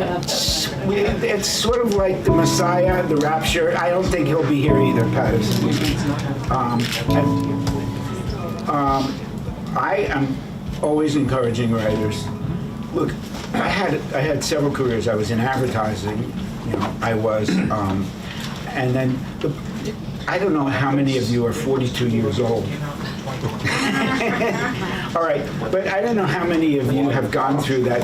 it's sort of like the Messiah, the Rapture. I don't think he'll be here either, Patterson. I am always encouraging writers. Look, I had several careers. I was in advertising, I was, and then I don't know how many of you are 42 years old. All right, but I don't know how many of you have gone through that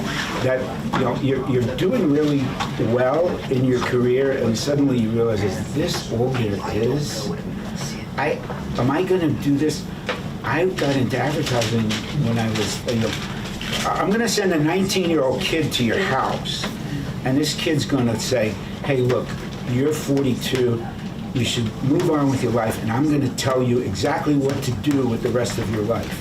you're doing really well in your career, and suddenly you realize, is this all there is? Am I going to do this? I got into advertising when I was, I'm going to send a 19-year-old kid to your house, and this kid's going to say, hey, look, you're 42, you should move on with your life, and I'm going to tell you exactly what to do with the rest of your life.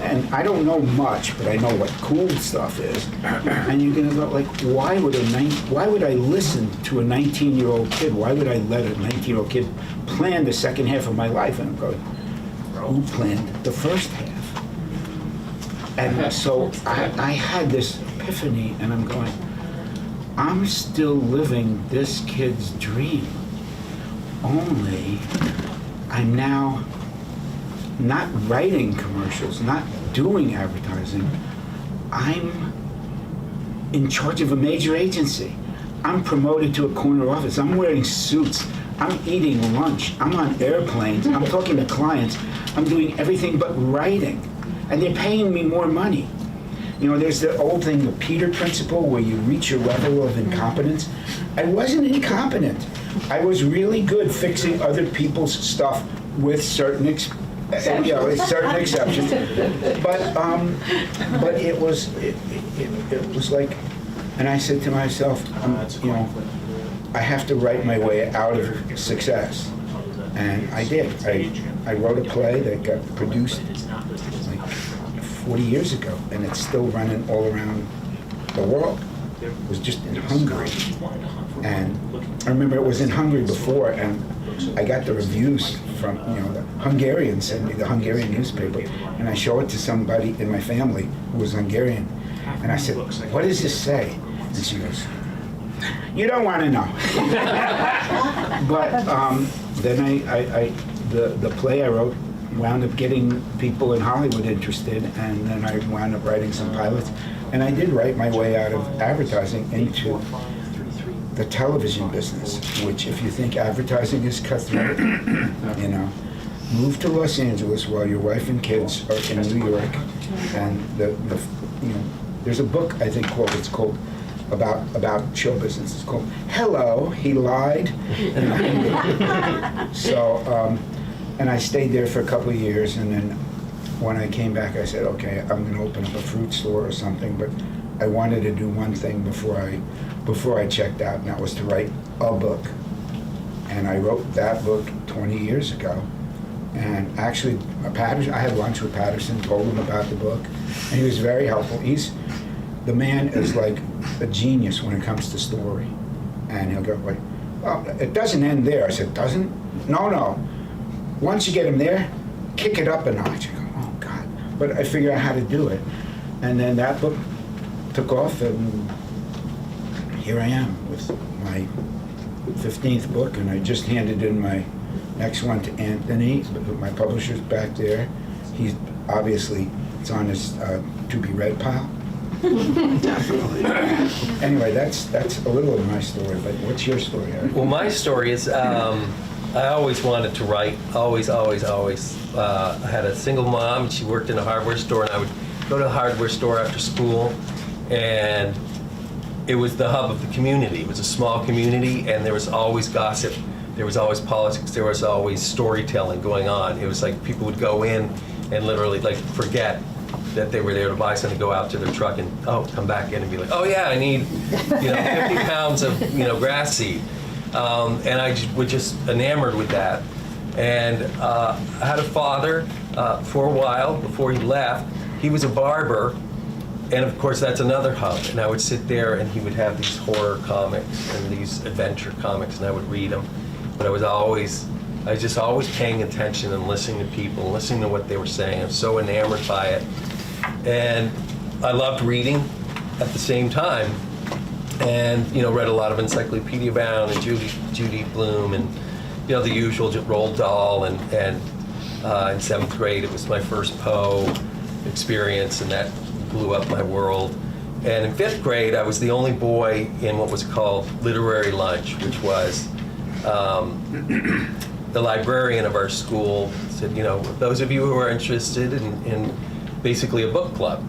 And I don't know much, but I know what cool stuff is. And you're going to go, like, why would I listen to a 19-year-old kid? Why would I let a 19-year-old kid plan the second half of my life? And I'm going, who planned the first half? And so I had this epiphany, and I'm going, I'm still living this kid's dream. Only I'm now not writing commercials, not doing advertising. I'm in charge of a major agency. I'm promoted to a corner office. I'm wearing suits. I'm eating lunch. I'm on airplanes. I'm talking to clients. I'm doing everything but writing. And they're paying me more money. There's the old thing, the Peter principle, where you reach your level of incompetence. I wasn't incompetent. I was really good fixing other people's stuff with certain exceptions. But it was like, and I said to myself, I have to write my way out of success, and I did. I wrote a play that got produced like 40 years ago, and it's still running all around the world. It was just in Hungary, and I remember it was in Hungary before, and I got the reviews from, the Hungarians sent me the Hungarian newspaper, and I show it to somebody in my family who was Hungarian, and I said, what does this say? And she goes, you don't want to know. But then the play I wrote wound up getting people in Hollywood interested, and then I wound up writing some pilots. And I did write my way out of advertising into the television business, which, if you think advertising is cutthroat, move to Los Angeles while your wife and kids are in New York. And there's a book I think it's called about show business. It's called Hello, He Lied. So, and I stayed there for a couple of years, and then when I came back, I said, okay, I'm going to open up a fruit store or something, but I wanted to do one thing before I checked out, and that was to write a book. And I wrote that book 20 years ago. And actually, I had lunch with Patterson, told him about the book, and he was very helpful. The man is like a genius when it comes to story. And he'll go, like, oh, it doesn't end there. I said, doesn't? No. Once you get him there, kick it up a notch. I go, oh, God. But I figured out how to do it. And then that book took off, and here I am with my 15th book, and I just handed in my next one to Anthony, my publisher's back there. He's obviously, it's on his to-be-read pile. Definitely. Anyway, that's a little of my story, but what's your story, Eric? Well, my story is, I always wanted to write, always. I had a single mom, and she worked in a hardware store, and I would go to the hardware store after school, and it was the hub of the community. It was a small community, and there was always gossip. There was always politics. There was always storytelling going on. It was like people would go in and literally like forget that they were there to buy something, go out to their truck and come back in and be like, oh yeah, I need 50 pounds of grass seed. And I was just enamored with that. And I had a father for a while before he left. He was a barber, and of course that's another hub. And I would sit there, and he would have these horror comics and these adventure comics, and I would read them. But I was just always paying attention and listening to people, listening to what they were saying. I was so enamored by it. And I loved reading at the same time. and read a lot of Encyclopedia Bound and Judy Blume and the usual Roald Dahl, and in 7th grade it was my first Poe experience, and that blew up my world. And in 5th grade I was the only boy in what was called literary lunch, which was the librarian of our school said, those of you who are interested in basically a book club,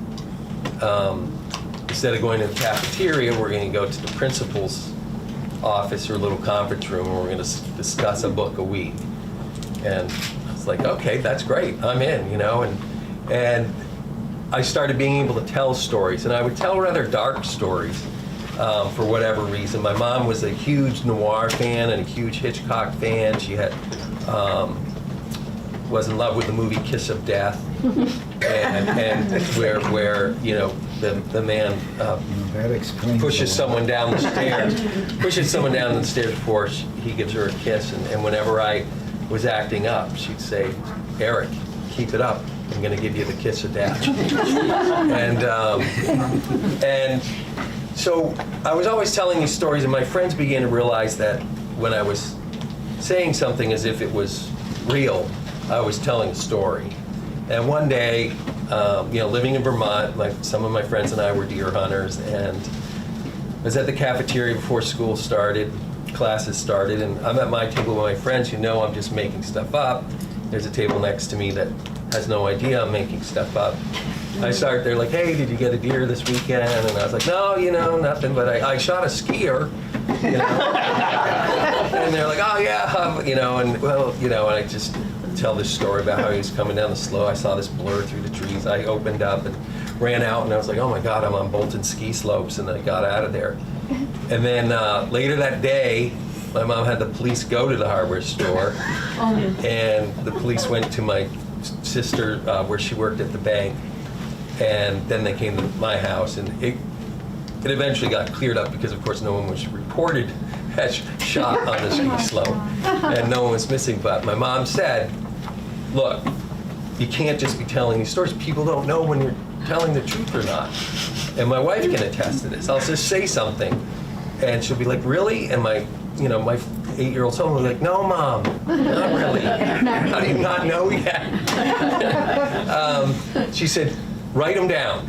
instead of going to the cafeteria, we're going to go to the principal's office or little conference room, and we're going to discuss a book a week. And I was like, okay, that's great, I'm in, and I started being able to tell stories, and I would tell rather dark stories for whatever reason. My mom was a huge noir fan and a huge Hitchcock fan. She had was in love with the movie Kiss of Death, and where the man that explains pushes someone down the stairs before he gives her a kiss, and whenever I was acting up, she'd say, "Eric, keep it up. I'm going to give you the kiss of death." and so I was always telling these stories, and my friends began to realize that when I was saying something as if it was real, I was telling a story. And one day, living in Vermont, some of my friends and I were deer hunters, and I was at the cafeteria before school started, classes started, and I'm at my table with my friends who know I'm just making stuff up. There's a table next to me that has no idea I'm making stuff up. They're like, "Hey, did you get a deer this weekend?" And I was like, "No, nothing, but I shot a skier." And they're like, "Oh yeah," and I just tell this story about how he was coming down the slope. I saw this blur through the trees. I opened up and ran out, and I was like, "Oh my God, I'm on Bolton ski slopes," and I got out of there. And then later that day, my mom had the police go to the hardware store, and the police went to my sister where she worked at the bank, and then they came to my house, and it eventually got cleared up because, of course, no one was reported as shot on the ski slope, and no one was missing. But my mom said, "Look, you can't just be telling these stories. People don't know when you're telling the truth or not." And my wife can attest to this. I'll just say something, and she'll be like, "Really?" And my 8-year-old son will be like, "No, Mom, not really. How do you not know yet?" She said, "Write them down.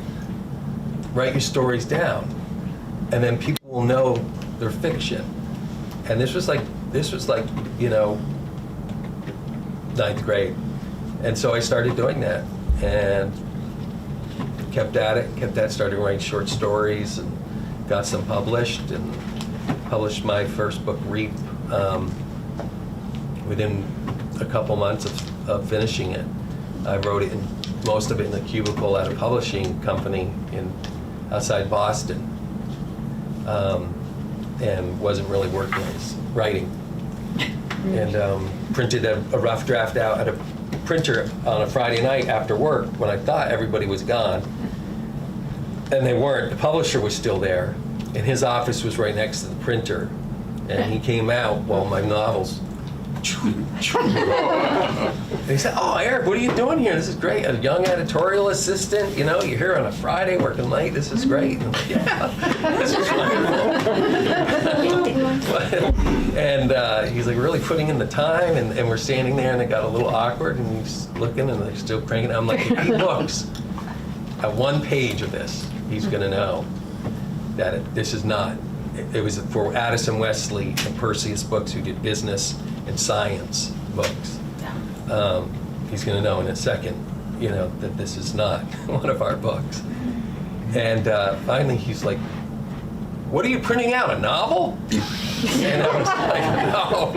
Write your stories down, and then people will know they're fiction." And this was like 9th grade, and so I started doing that, and kept at it. Started writing short stories, and got some published, and published my first book, Reap, within a couple months of finishing it. I wrote it most of it in a cubicle at a publishing company outside Boston, and wasn't really working. I was writing, and printed a rough draft out at a printer on a Friday night after work when I thought everybody was gone, and they weren't. The publisher was still there, and his office was right next to the printer, and he came out while my novels. And he said, "Oh, Eric, what are you doing here? This is great. A young editorial assistant, you're here on a Friday working late. This is great." And I'm like, "Yeah, this is wonderful." And he's like, "Really putting in the time?" And we're standing there, and it got a little awkward, and he's looking, and they're still cranking. I'm like, if he looks at one page of this, he's going to know that this is not. It was for Addison Wesley and Perseus Books, who did business and science books. He's going to know in a second, that this is not one of our books. And finally, he's like, "What are you printing out? A novel?" And I was like, "No,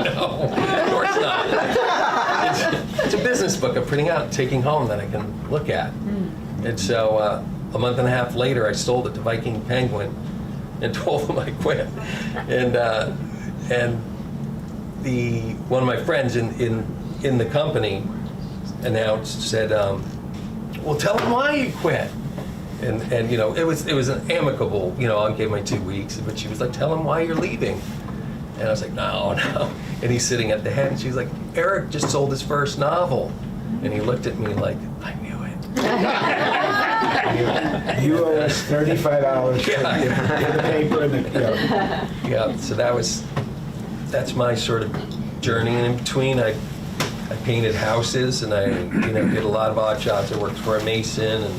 of course not. It's a business book I'm printing out and taking home that I can look at." And so a month and a half later, I sold it to Viking Penguin and told them I quit. And one of my friends in the company said, "Well, tell them why you quit." And it was an amicable, I'll give my 2 weeks, but she was like, "Tell them why you're leaving." And I was like, no. And he's sitting at the head, and she's like, "Eric just sold his first novel." And he looked at me like, "I knew it." You owe us $35 for the paper and the, Yeah, so that's my sort of journey. And in between, I painted houses, and I did a lot of odd jobs. I worked for a mason and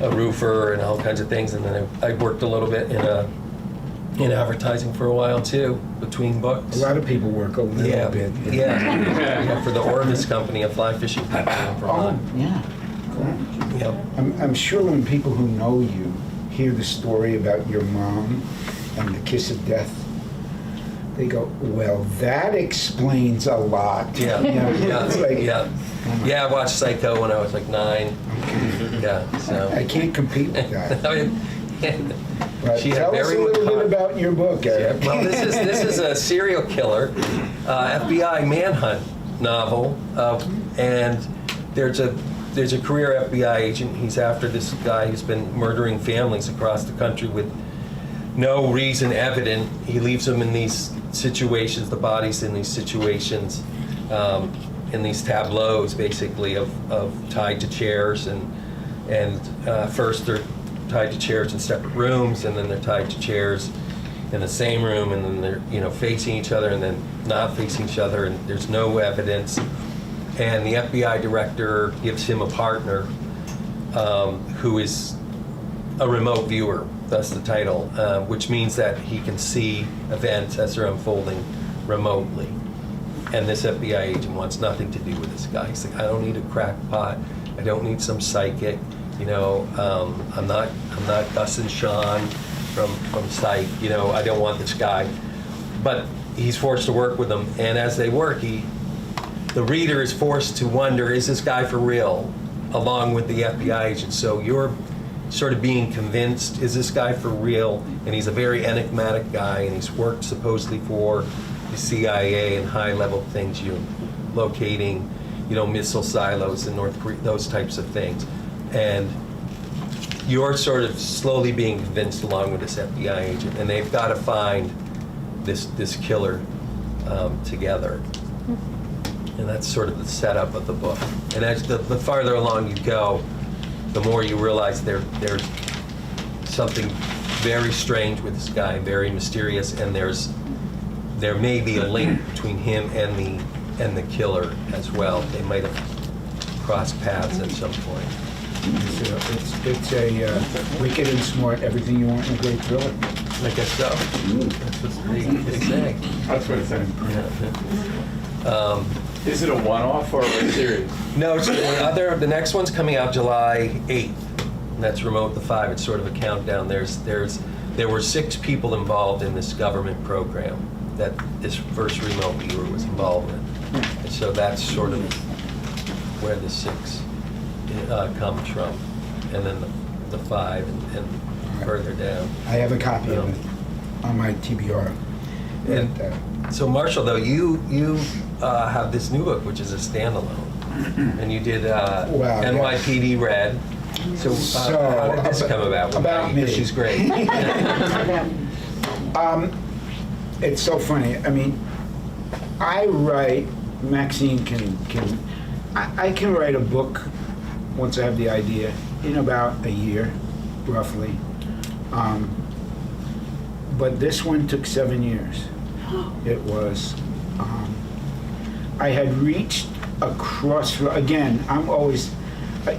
a roofer and all kinds of things. And then I worked a little bit in advertising for a while too, between books. A lot of people work a little bit. Yeah, for the Orvis Company, a fly fishing company in Vermont. Yeah. Yep. I'm sure when people who know you hear the story about your mom and the kiss of death, they go, well, that explains a lot. Yeah, It's like, yeah. I watched Psycho when I was like 9. Yeah, so. I can't compete with that. I mean, But she had tell us a very little bit about your book, Eric. Well, this is a serial killer, FBI manhunt novel, and there's a career FBI agent. He's after this guy who's been murdering families across the country with no reason evident. He leaves them in these situations, the bodies in these situations, in these tableaus, basically of tied to chairs, and first they're tied to chairs in separate rooms, and then they're tied to chairs in the same room, and then they're facing each other, and then not facing each other, and there's no evidence. And the FBI director gives him a partner who is a remote viewer. That's the title, which means that he can see events as they're unfolding remotely. And this FBI agent wants nothing to do with this guy. He's like, I don't need a crackpot. I don't need some psychic. I'm not Gus and Sean from Psych. I don't want this guy. But he's forced to work with them, and as they work, the reader is forced to wonder, is this guy for real? Along with the FBI agent. So you're sort of being convinced, is this guy for real? And he's a very enigmatic guy, and he's worked supposedly for the CIA and high-level things, locating, missile silos in North Korea, those types of things. And you're sort of slowly being convinced along with this FBI agent, and they've got to find this killer together. And that's sort of the setup of the book. And as the farther along you go, the more you realize there's something very strange with this guy, very mysterious, and there may be a link between him and the killer as well. They might have crossed paths at some point. It's a wicked and smart, everything you want in a great thriller. I guess so. That's what they say. That's what it's saying. Yeah. Is it a one-off or a series? No, it's the next one's coming out July 8th. And that's Remote the 5. It's sort of a countdown. There were 6 people involved in this government program that this first remote viewer was involved in. And so that's sort of where the 6 comes from. And then the 5 and further down. I have a copy of it on my TBR. And so Marshall, though, you have this new book, which is a standalone. And you did NYPD Red. So how did this come about? About me. She's great. It's so funny. I mean, I write, Maxine I can write a book once I have the idea in about a year, roughly. But this one took 7 years. It was, I had reached a crossroad. Again, I'm always,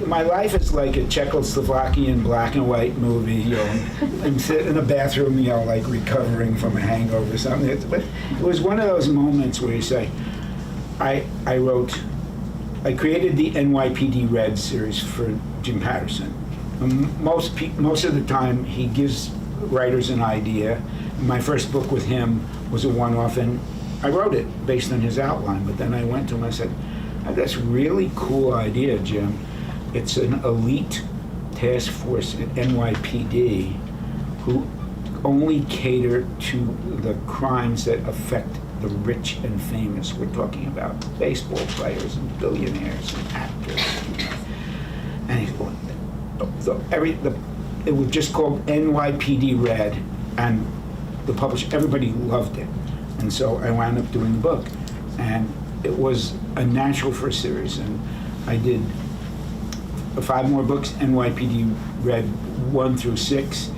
my life is like a Czechoslovakian black and white movie. I'm sitting in the bathroom, like recovering from a hangover or something. But it was one of those moments where you say, I created the NYPD Red series for Jim Patterson. Most of the time, he gives writers an idea. My first book with him was a one-off, and I wrote it based on his outline. But then I went to him, I said, I have this really cool idea, Jim. It's an elite task force at NYPD who only cater to the crimes that affect the rich and famous. We're talking about baseball players and billionaires and actors. And he's going, it was just called NYPD Red, and the publisher, everybody loved it. And so I wound up doing the book. And it was a natural for a series. And I did 5 more books. NYPD read 1 through 6,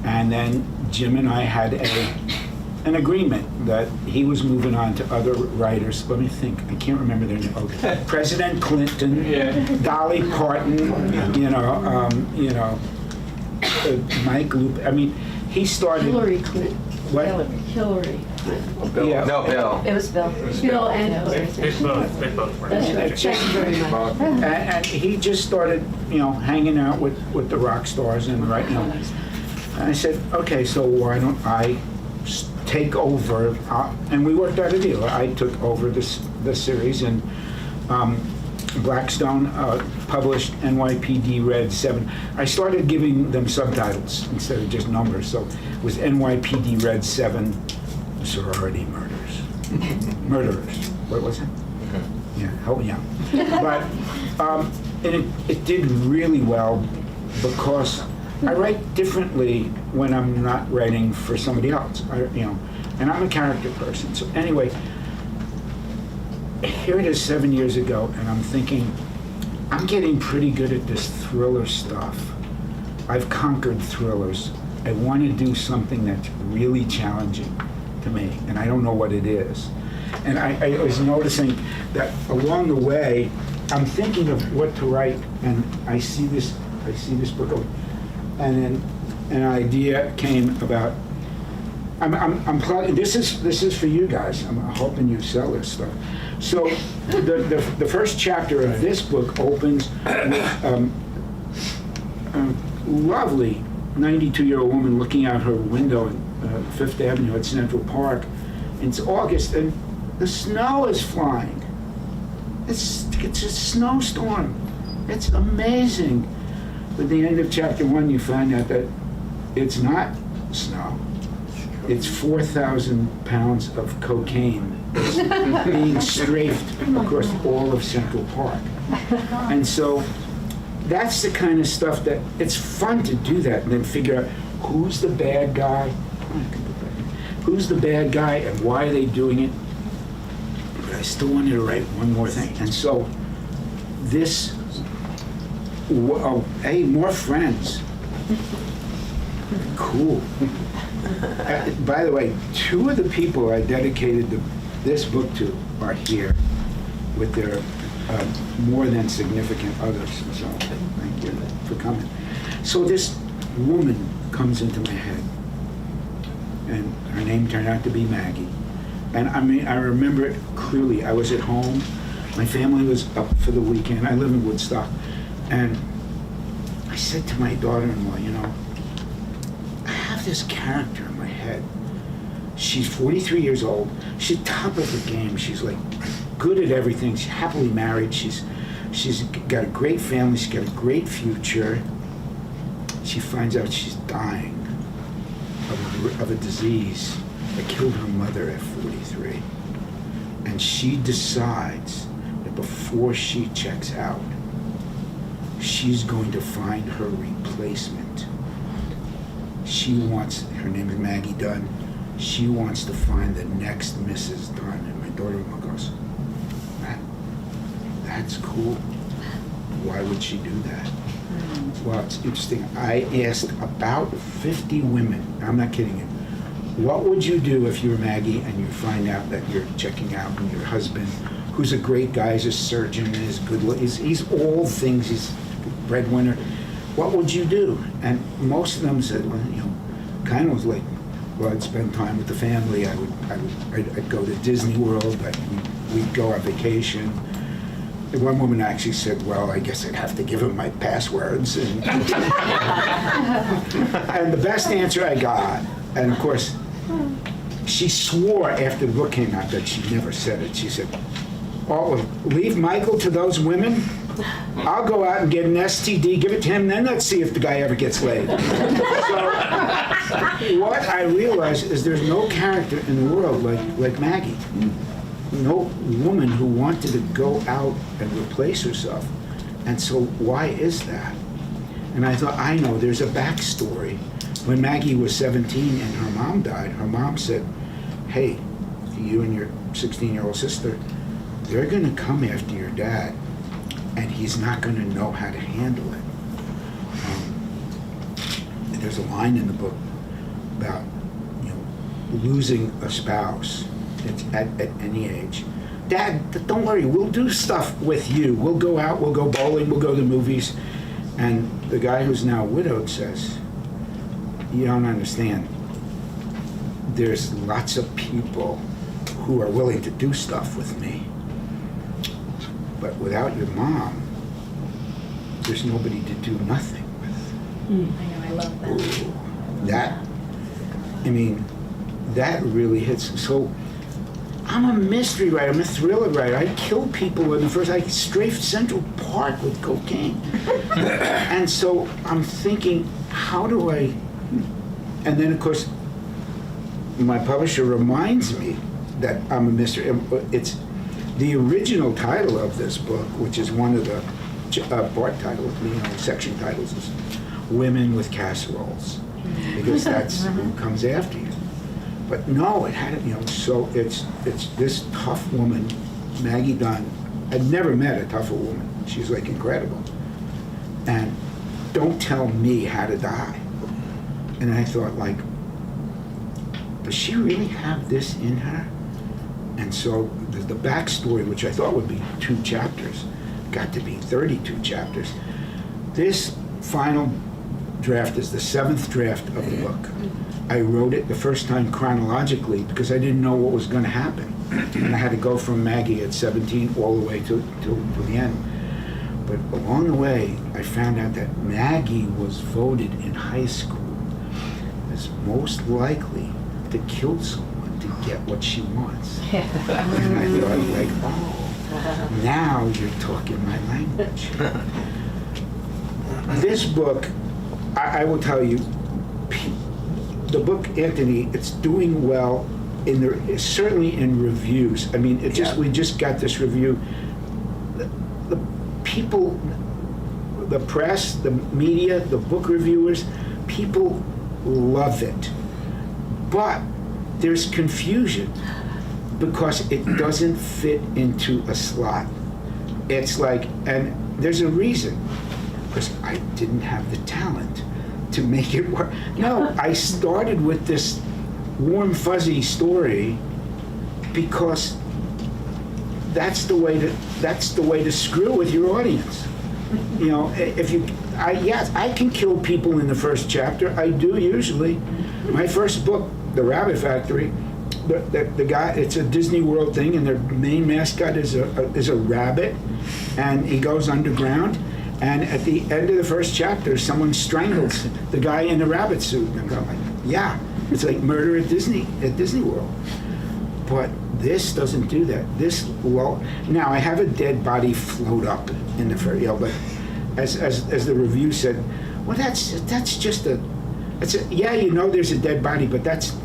and then Jim and I had an agreement that he was moving on to other writers. Let me think. I can't remember their name. Okay. President Clinton, Dolly Parton, Mike Loop. I mean, he started. Hillary Clinton. What? Hillary. Yeah. No, Bill. It was Bill. Bill and Hillary. They both were. That's right. Thank you very much. And he just started, hanging out with the rock stars and writing them. And I said, okay, so why don't I take over? And we worked out a deal. I took over the series, and Blackstone published NYPD Red 7. I started giving them subtitles instead of just numbers, so it was NYPD Red 7 Sorority Murders. Murderers. What was it? Yeah, help me out. But and it did really well because I write differently when I'm not writing for somebody else. And I'm a character person. So anyway, here it is 7 years ago, and I'm thinking, I'm getting pretty good at this thriller stuff. I've conquered thrillers. I want to do something that's really challenging to me, and I don't know what it is. And I was noticing that along the way, I'm thinking of what to write, and I see this book, and then an idea came about. I'm plugging. This is for you guys. I'm hoping you sell this stuff. So the first chapter of this book opens with a lovely 92-year-old woman looking out her window on Fifth Avenue at Central Park. It's August and the snow is flying. It's a snowstorm. It's amazing. At the end of chapter 1, you find out that it's not snow. It's 4,000 pounds of cocaine being strafed across all of Central Park. And so that's the kind of stuff that it's fun to do that and then figure out who's the bad guy, who's the bad guy and why are they doing it. But I still wanted to write one more thing. And so this, hey, more friends. Cool. By the way, 2 of the people I dedicated this book to are here with their more than significant others. So thank you for coming. So this woman comes into my head, and her name turned out to be Maggie. And I remember it clearly. I was at home. My family was up for the weekend. I live in Woodstock. And I said to my daughter-in-law, I have this character in my head. She's 43 years old. She's top of the game. She's like good at everything. She's happily married. She's got a great family. She's got a great future. She finds out she's dying of a disease that killed her mother at 43. And she decides that before she checks out, she's going to find her replacement. Her name is Maggie Dunn. She wants to find the next Mrs. Dunn. And my daughter-in-law goes, that's cool. Why would she do that? Well, it's interesting. I asked about 50 women, I'm not kidding you, what would you do if you were Maggie and you find out that you're checking out and your husband, who's a great guy, is a surgeon, and is good, he's all things, he's a breadwinner, what would you do? And most of them said, well, kind of was like, well, I'd spend time with the family, I'd go to Disney World, we'd go on vacation. One woman actually said, well, I guess I'd have to give him my passwords. And, and the best answer I got, and of course, she swore after the book came out that she never said it. She said, oh, leave Michael to those women? I'll go out and get an STD, give it to him, then let's see if the guy ever gets laid. So what I realized is there's no character in the world like Maggie. No woman who wanted to go out and replace herself. And so why is that? And I thought, I know, there's a backstory. When Maggie was 17 and her mom died, her mom said, hey, you and your 16-year-old sister, they're gonna come after your dad. and he's not going to know how to handle it. There's a line in the book about, you know, losing a spouse. It's at any age. Dad, don't worry, we'll do stuff with you. We'll go out, we'll go bowling, we'll go to the movies. And the guy who's now widowed says, you don't understand. There's lots of people who are willing to do stuff with me. But without your mom, there's nobody to do nothing with. I know, I love that. Ooh, that really hits. So I'm a mystery writer, I'm a thriller writer. I kill people in the first, I strafed Central Park with cocaine. And so I'm thinking, how do I, and then of course, my publisher reminds me that I'm a mystery. It's the original title of this book, which is one of the part titles, section titles, is Women with Casseroles, because that's who comes after you. But no, it had, so it's this tough woman, Maggie Dunn. I'd never met a tougher woman. She's like incredible. And don't tell me how to die. And I thought, like, does she really have this in her? And so the backstory, which I thought would be 2 chapters, got to be 32 chapters. This final draft is the 7th draft of the book. I wrote it the first time chronologically because I didn't know what was going to happen. And I had to go from Maggie at 17 all the way to the end. But along the way, I found out that Maggie was voted in high school as most likely to kill someone to get what she wants. And I thought, like, oh, now you're talking my language. This book, I will tell you, the book, Anthony, it's doing well, certainly in reviews. I mean, we just got this review. The people, the press, the media, the book reviewers, people love it. But there's confusion because it doesn't fit into a slot. It's like, and there's a reason, because I didn't have the talent to make it work. No, I started with this warm, fuzzy story because that's the way to screw with your audience. Yes, I can kill people in the first chapter. I do usually. My first book, The Rabbit Factory, the guy, it's a Disney World thing, and their main mascot is a rabbit, and he goes underground. And at the end of the first chapter, someone strangles the guy in the rabbit suit. And I'm going like, yeah, it's like murder at Disney World. But this doesn't do that. Now I have a dead body float up in the ferry, but as the review said, well, that's just there's a dead body, but that's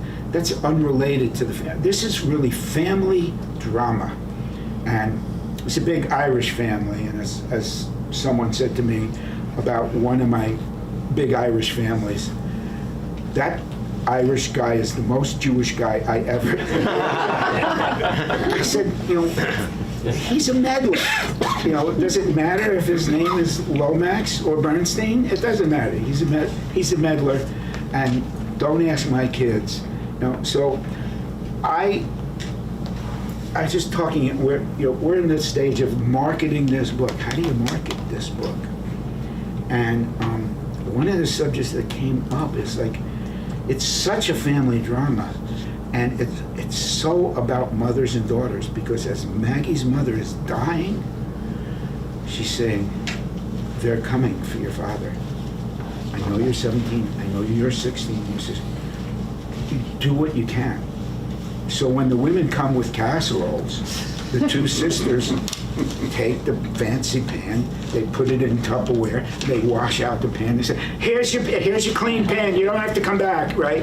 unrelated to the family. This is really family drama, and it's a big Irish family, and as someone said to me about one of my big Irish families, that Irish guy is the most Jewish guy I ever. I said, he's a meddler. Does it matter if his name is Lomax or Bernstein? It doesn't matter. He's a meddler, and don't ask my kids. So I was just talking. We're in this stage of marketing this book. How do you market this book? And one of the subjects that came up is like, it's such a family drama, and it's so about mothers and daughters, because as Maggie's mother is dying, she's saying, they're coming for your father. I know you're 17, I know you're 16. He says, do what you can. So when the women come with casseroles, the 2 sisters take the fancy pan, they put it in Tupperware, they wash out the pan, they say, here's your clean pan, you don't have to come back, right?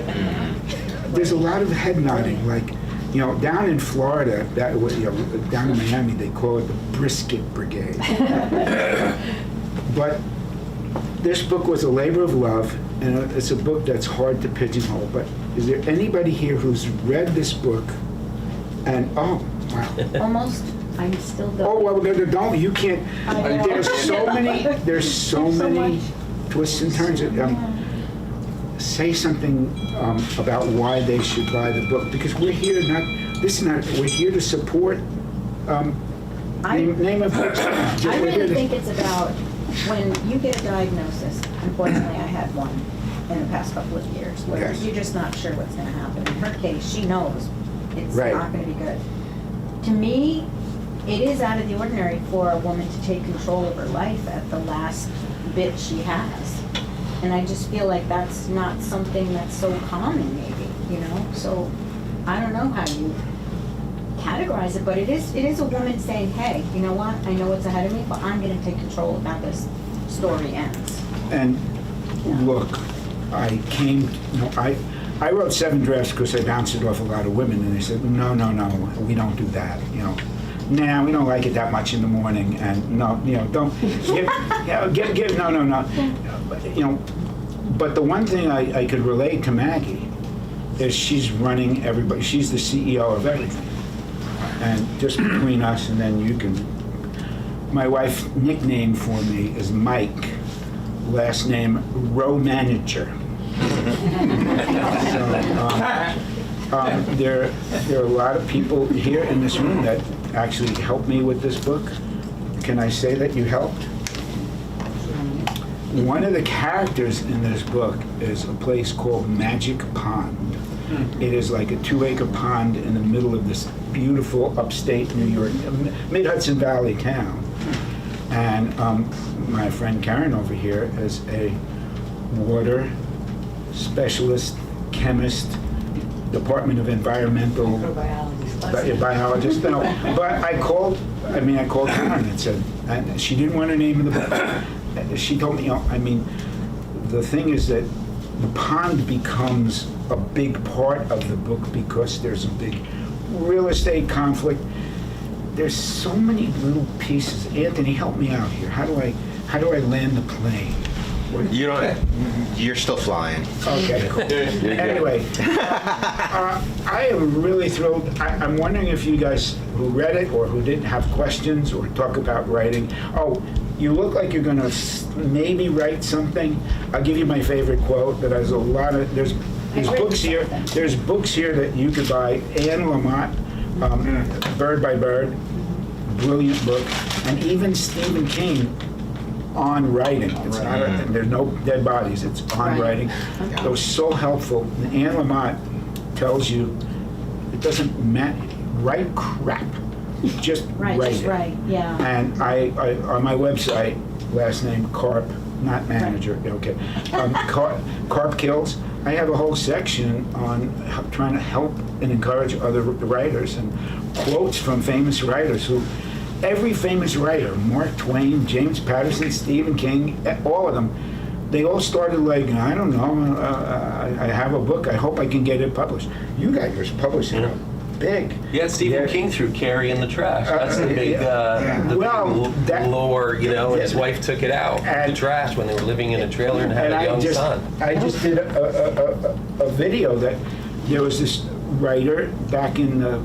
There's a lot of head nodding, like, down in Florida, down in Miami, they call it the brisket brigade. But this book was a labor of love, and it's a book that's hard to pigeonhole. But is there anybody here who's read this book and, oh, wow. Almost I'm still Oh, well, don't, you can't, I know. there's so many twists and turns. Say something about why they should buy the book, because we're here we're here to support, name of books. I really think it's about when you get a diagnosis. Unfortunately, I had one in the past couple of years where Yes. you're just not sure what's going to happen. In her case, she knows it's Right. not going to be good. To me, it is out of the ordinary for a woman to take control of her life at the last bit she has. And I just feel like that's not something that's so common, maybe, you know? So I don't know how you categorize it, but it is a woman saying, hey, you know what? I know what's ahead of me, but I'm going to take control of how this story ends. And look, I wrote 7 drafts because I bounced it off a lot of women, and they said, no, we don't do that, you know. Nah, we don't like it that much in the morning, and no, you know, don't, give, no. You know, but the one thing I could relate to Maggie is she's running everybody, she's the CEO of everything. And just between us, and then you can, my wife's nickname for me is Mike, last name Row Manager. So, there are a lot of people here in this room that actually helped me with this book. Can I say that you helped? One of the characters in this book is a place called Magic Pond. It is like a 2-acre pond in the middle of this beautiful upstate New York, mid-Hudson Valley town. And my friend Karen over here is a water specialist, chemist, Department of Environmental biologist. No, but I called Karen and said, and she didn't want to name the book. She told me, you know, I mean, the thing is that the pond becomes a big part of the book because there's a big real estate conflict. There's so many little pieces. Anthony, help me out here. How do I land the plane? You don't. You're still flying. Okay, cool. Anyway, I am really thrilled. I'm wondering if you guys who read it or who didn't have questions or talk about writing. Oh, you look like you're going to maybe write something. I'll give you my favorite quote. That has a lot of there's books here. There's books here that you could buy. Anne Lamott, Bird by Bird, brilliant book, and even Stephen King. On writing. It's not there's no dead bodies. It's on writing. It was so helpful. And Anne Lamott tells you it doesn't matter. Write crap. Just write Just it. right, yeah. And I on my website, last name Karp, not manager. Okay. Karp Kills. I have a whole section on trying to help and encourage other writers and quotes from famous writers who. Every famous writer, Mark Twain, James Patterson, Stephen King, all of them, they all started like, I don't know, I have a book, I hope I can get it published. You got yours published, you know, big. Yeah, Stephen King threw Carrie in the trash. That's the big, big lore, you know, and his wife took it out of the trash when they were living in a trailer and had a young son. I just did a video that there was this writer back in the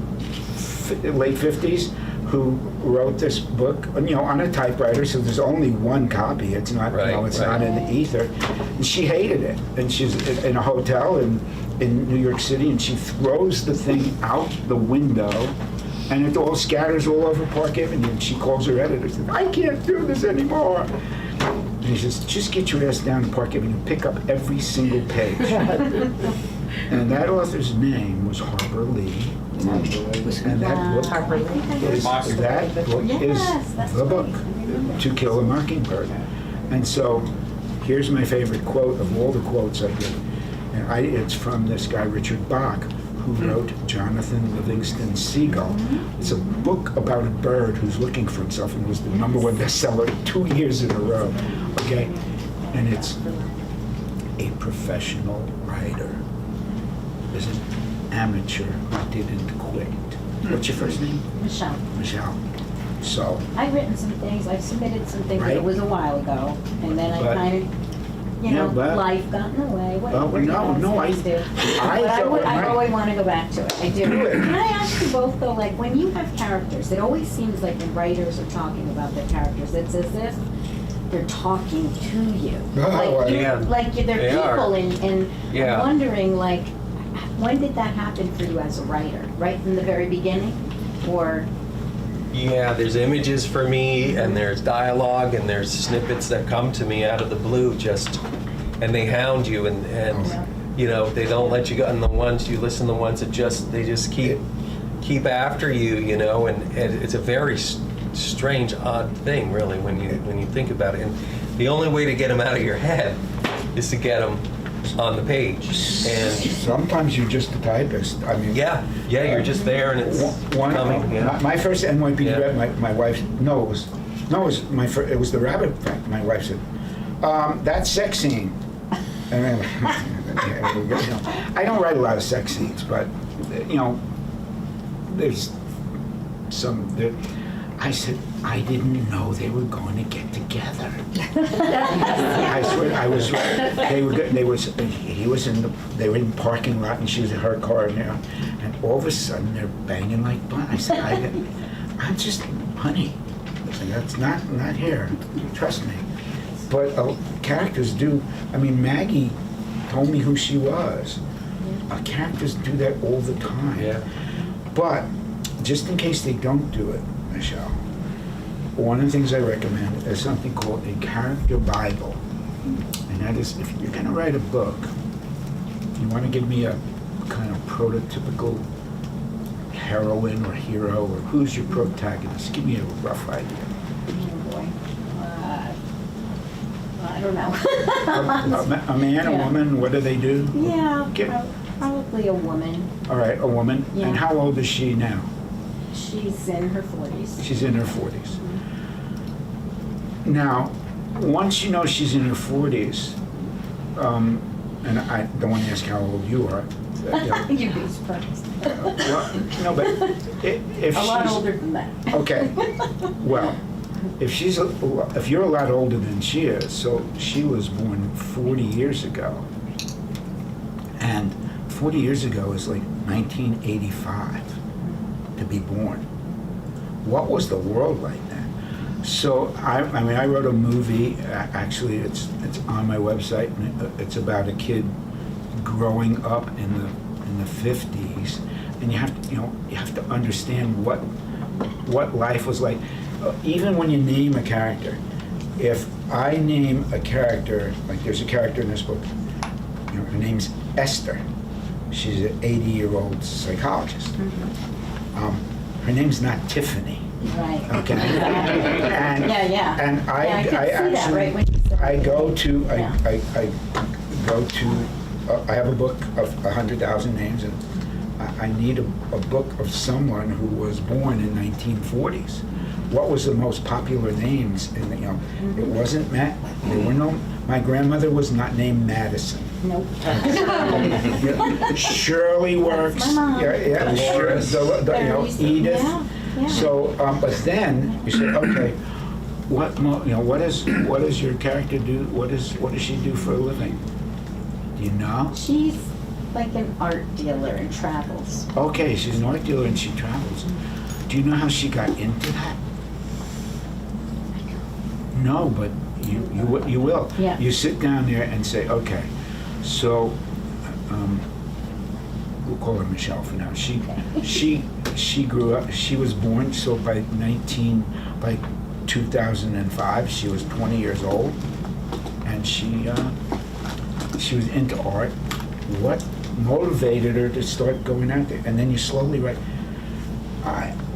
late 50s who wrote this book, you know, on a typewriter, so there's only one copy. It's not, you know, it's not in the ether. And she hated it. And she's in a hotel in New York City, and she throws the thing out the window, and it all scatters all over Park Avenue. And she calls her editor and says, I can't do this anymore. And he says, just get your ass down to Park Avenue and pick up every single page. And that author's name was Harper Lee. And that book is the book, To Kill a Mockingbird. And so here's my favorite quote of all the quotes I did. And it's from this guy, Richard Bach, who wrote Jonathan Livingston Seagull. It's a book about a bird who's looking for himself, and was the #1 bestseller 2 years in a row. Okay? And it's a professional writer is an amateur who didn't quit. What's your first name? Michelle. Michelle. So. I've written some things, I've submitted some things, but Right. it was a while ago, and then I But- kind of, you Yeah, know, but- life got in the way, Well, whatever. no, I do. I But I thought would, I my- always want to go back to it, I do. Do it. Can I ask you both though, like, when you have characters, it always seems like when writers are talking about their characters, it's as if they're talking to you. Oh, yeah. Like they're They are. people, and Yeah. I'm wondering, like, when did that happen for you as a writer? Right from the very beginning? Or, Yeah, there's images for me, and there's dialogue, and there's snippets that come to me out of the blue, and they hound you, and you know, they don't let you go. And the ones you listen, the ones that they just keep after you, you know, and it's a very strange, odd thing, really, when you think about it. And the only way to get them out of your head is to get them on the page. And Sometimes you're just a typist. I mean, yeah, you're just there, and it's coming. Yeah. My first NYPD Yeah. rep, my wife, it was the rabbit fight. My wife said, that sex scene. And then, you know, I don't write a lot of sex scenes, but, you know, there's some that I said, I didn't know they were going to get together. I swear, I was right. They were in the parking lot, and she was in her car, and all of a sudden they're banging like butt. I said, I'm just, honey, listen, that's not here. Trust me. But characters do. I mean, Maggie told me who she was. Characters do that all the time. Yeah. But just in case they don't do it, Michelle, one of the things I recommend is something called a character Bible. And that is, if you're going to write a book, you want to give me a kind of prototypical heroine or hero, or who's your protagonist. Give me a rough idea. oh boy, I don't know. A man, a Yeah. woman, what do they do? Yeah, Get- probably a woman. All right, a woman. Yeah. And how old is she now? She's in her 40s. She's in her 40s. Now, once you know she's in her 40s, and I don't want to ask how old you are. You know, You'd be surprised. well, no, but if A lot she's older than that. okay, well, if you're a lot older than she is, so she was born 40 years ago, and 40 years ago is like 1985 to be born. What was the world like then? So I mean, I wrote a movie. Actually, it's on my website. And it's about a kid growing up in the 50s, and you have to understand what life was like. Even when you name a character, if I name a character, like there's a character in this book, you know, her name's Esther. She's an 80-year-old psychologist. Her name's not Tiffany. Right. Okay. And, Yeah. And Yeah, I could see that actually, right when you said I that. go to, Yeah. I go to, I have a book of 100,000 names, and I need a book of someone who was born in 1940s. What was the most popular names? And it wasn't Matt. There were no. My grandmother was not named Madison. Nope. Shirley works. my mom. Yeah. Dolores. Edith. Yeah. So, but then you say, okay, what does your character do? What does she do for a living? Do you know? She's like an art dealer and travels. Okay, she's an art dealer and she travels. Do you know how she got into that? No, but you will. Yeah. You sit down there and say, okay, so we'll call her Michelle for now. She grew up. She was born. So by 2005, she was 20 years old, and she was into art. What motivated her to start going out there? And then you slowly write.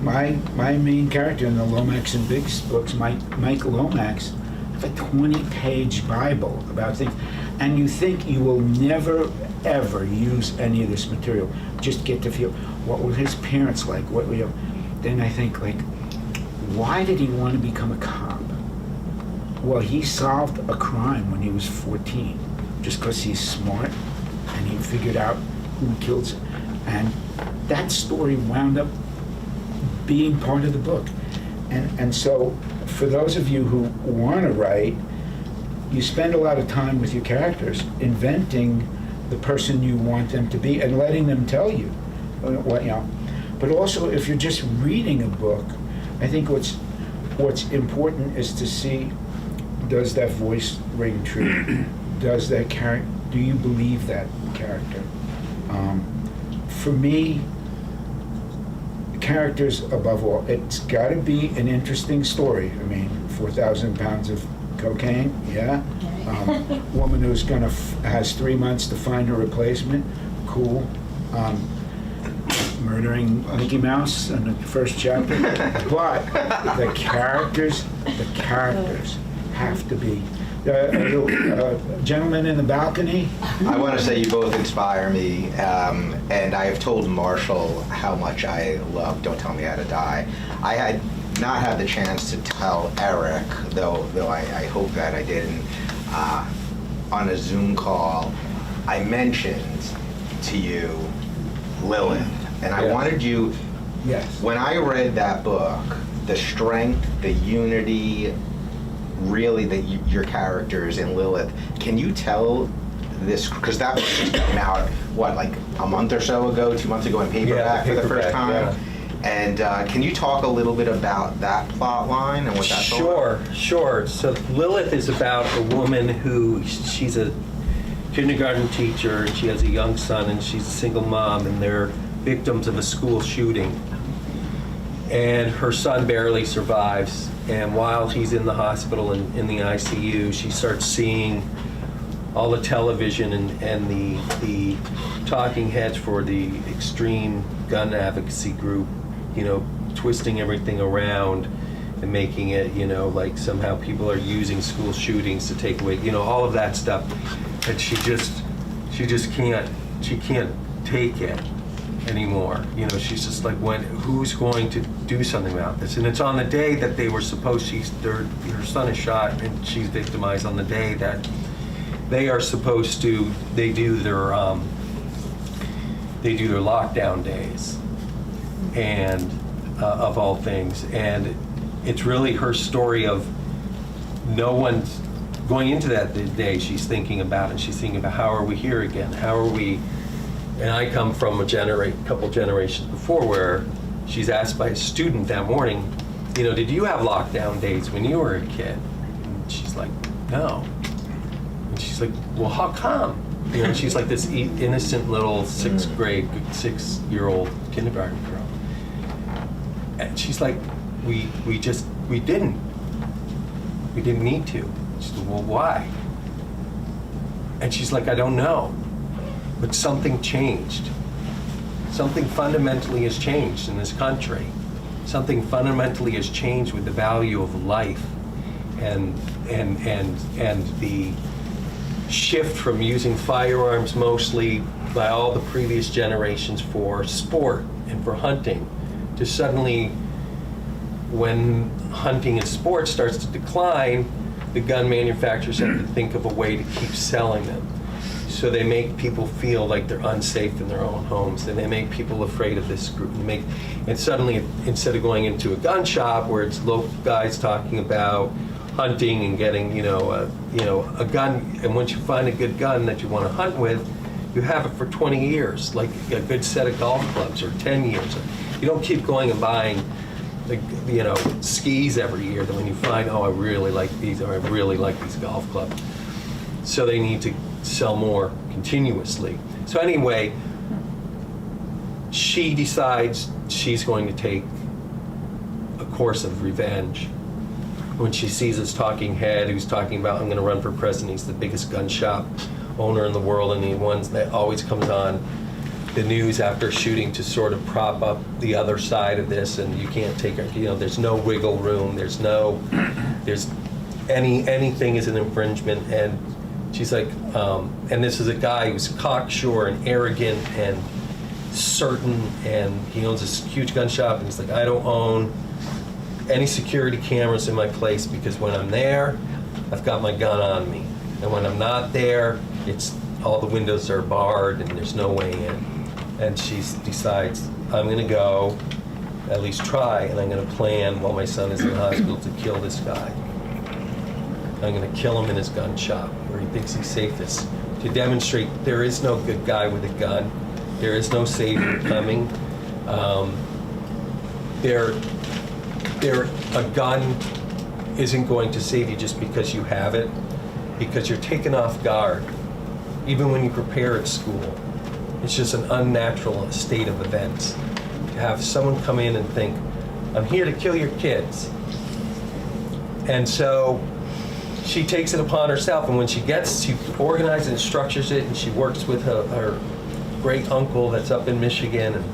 My main character in the Lomax and Biggs books, Mike Lomax, have a 20-page Bible about things, and you think you will never ever use any of this material. Just get to feel what were his parents like. Then I think, like, why did he want to become a cop? Well, he solved a crime when he was 14, just because he's smart and he figured out who killed him. And that story wound up being part of the book. And so for those of you who want to write, you spend a lot of time with your characters inventing the person you want them to be and letting them tell you what, you know. But also, if you're just reading a book, I think what's important is to see, does that voice ring true? Does that character, do you believe that character? For me, characters above all, it's got to be an interesting story. I mean, 4,000 pounds of cocaine, yeah. Woman who's has 3 months to find her replacement, cool. Murdering Mickey Mouse in the first chapter, but the characters have to be. Gentleman in the balcony. I want to say you both inspire me, and I have told Marshall how much I love Don't Tell Me How to Die. I had not had the chance to tell Eric, though I hope that I didn't, on a Zoom call, I mentioned to you Lilith, and I wanted you, Yes. when I read that book, the strength, the unity, really your characters in Lilith, can you tell this, because that book just came out, what, like a month or so ago, 2 months ago in paperback for the first time? Yeah. And can you talk a little bit about that plot line and what that's all about? Sure. So Lilith is about a woman who, she's a kindergarten teacher, and she has a young son, and she's a single mom, and they're victims of a school shooting. And her son barely survives, and while he's in the hospital in the ICU, she starts seeing all the television and the talking heads for the extreme gun advocacy group, you know, twisting everything around and making it, you know, like somehow people are using school shootings to take away, you know, all of that stuff. And she just can't take it anymore. You know, she's just like, who's going to do something about this? And it's on the day that they were supposed, her son is shot and she's victimized on the day that they are supposed to, they do their lockdown days, and of all things. And it's really her story of no one's going into that day. She's thinking about it. She's thinking about, how are we here again? How are we? And I come from a couple generations before, where she's asked by a student that morning, you know, did you have lockdown days when you were a kid? And she's like, no. And she's like, well, how come? You know, she's like this innocent little 6-year-old kindergarten girl. And she's like, we didn't need to. She said, well, why? And she's like, I don't know. But something changed. Something fundamentally has changed in this country. Something fundamentally has changed with the value of life, and the shift from using firearms mostly by all the previous generations for sport and for hunting, to suddenly, when hunting and sport starts to decline, the gun manufacturers have to think of a way to keep selling them. So they make people feel like they're unsafe in their own homes, and they make people afraid of this group. And suddenly, instead of going into a gun shop where it's local guys talking about hunting and getting, a gun, and once you find a good gun that you want to hunt with, you have it for 20 years, like a good set of golf clubs, or 10 years. You don't keep going and buying, skis every year. Then when you find, I really like these, or I really like these golf clubs. So they need to sell more continuously. So anyway, she decides she's going to take a course of revenge. When she sees this talking head who's talking about, I'm going to run for president, he's the biggest gun shop owner in the world, and the ones that always comes on the news after shooting to sort of prop up the other side of this, and you can't take it, there's no wiggle room, there's anything is an infringement. And she's like, and this is a guy who's cocksure and arrogant and certain, and he owns this huge gun shop, and he's like, I don't own any security cameras in my place, because when I'm there, I've got my gun on me. And when I'm not there, it's all the windows are barred and there's no way in. And she decides, I'm gonna go, at least try, and I'm gonna plan while my son is in the hospital to kill this guy. I'm going to kill him in his gun shop where he thinks he's safest, to demonstrate there is no good guy with a gun. There is no savior coming. A gun isn't going to save you just because you have it, because you're taken off guard, even when you prepare at school. It's just an unnatural state of events. To have someone come in and think, I'm here to kill your kids. And so she takes it upon herself, and when she organizes and structures it, and she works with her great uncle that's up in Michigan and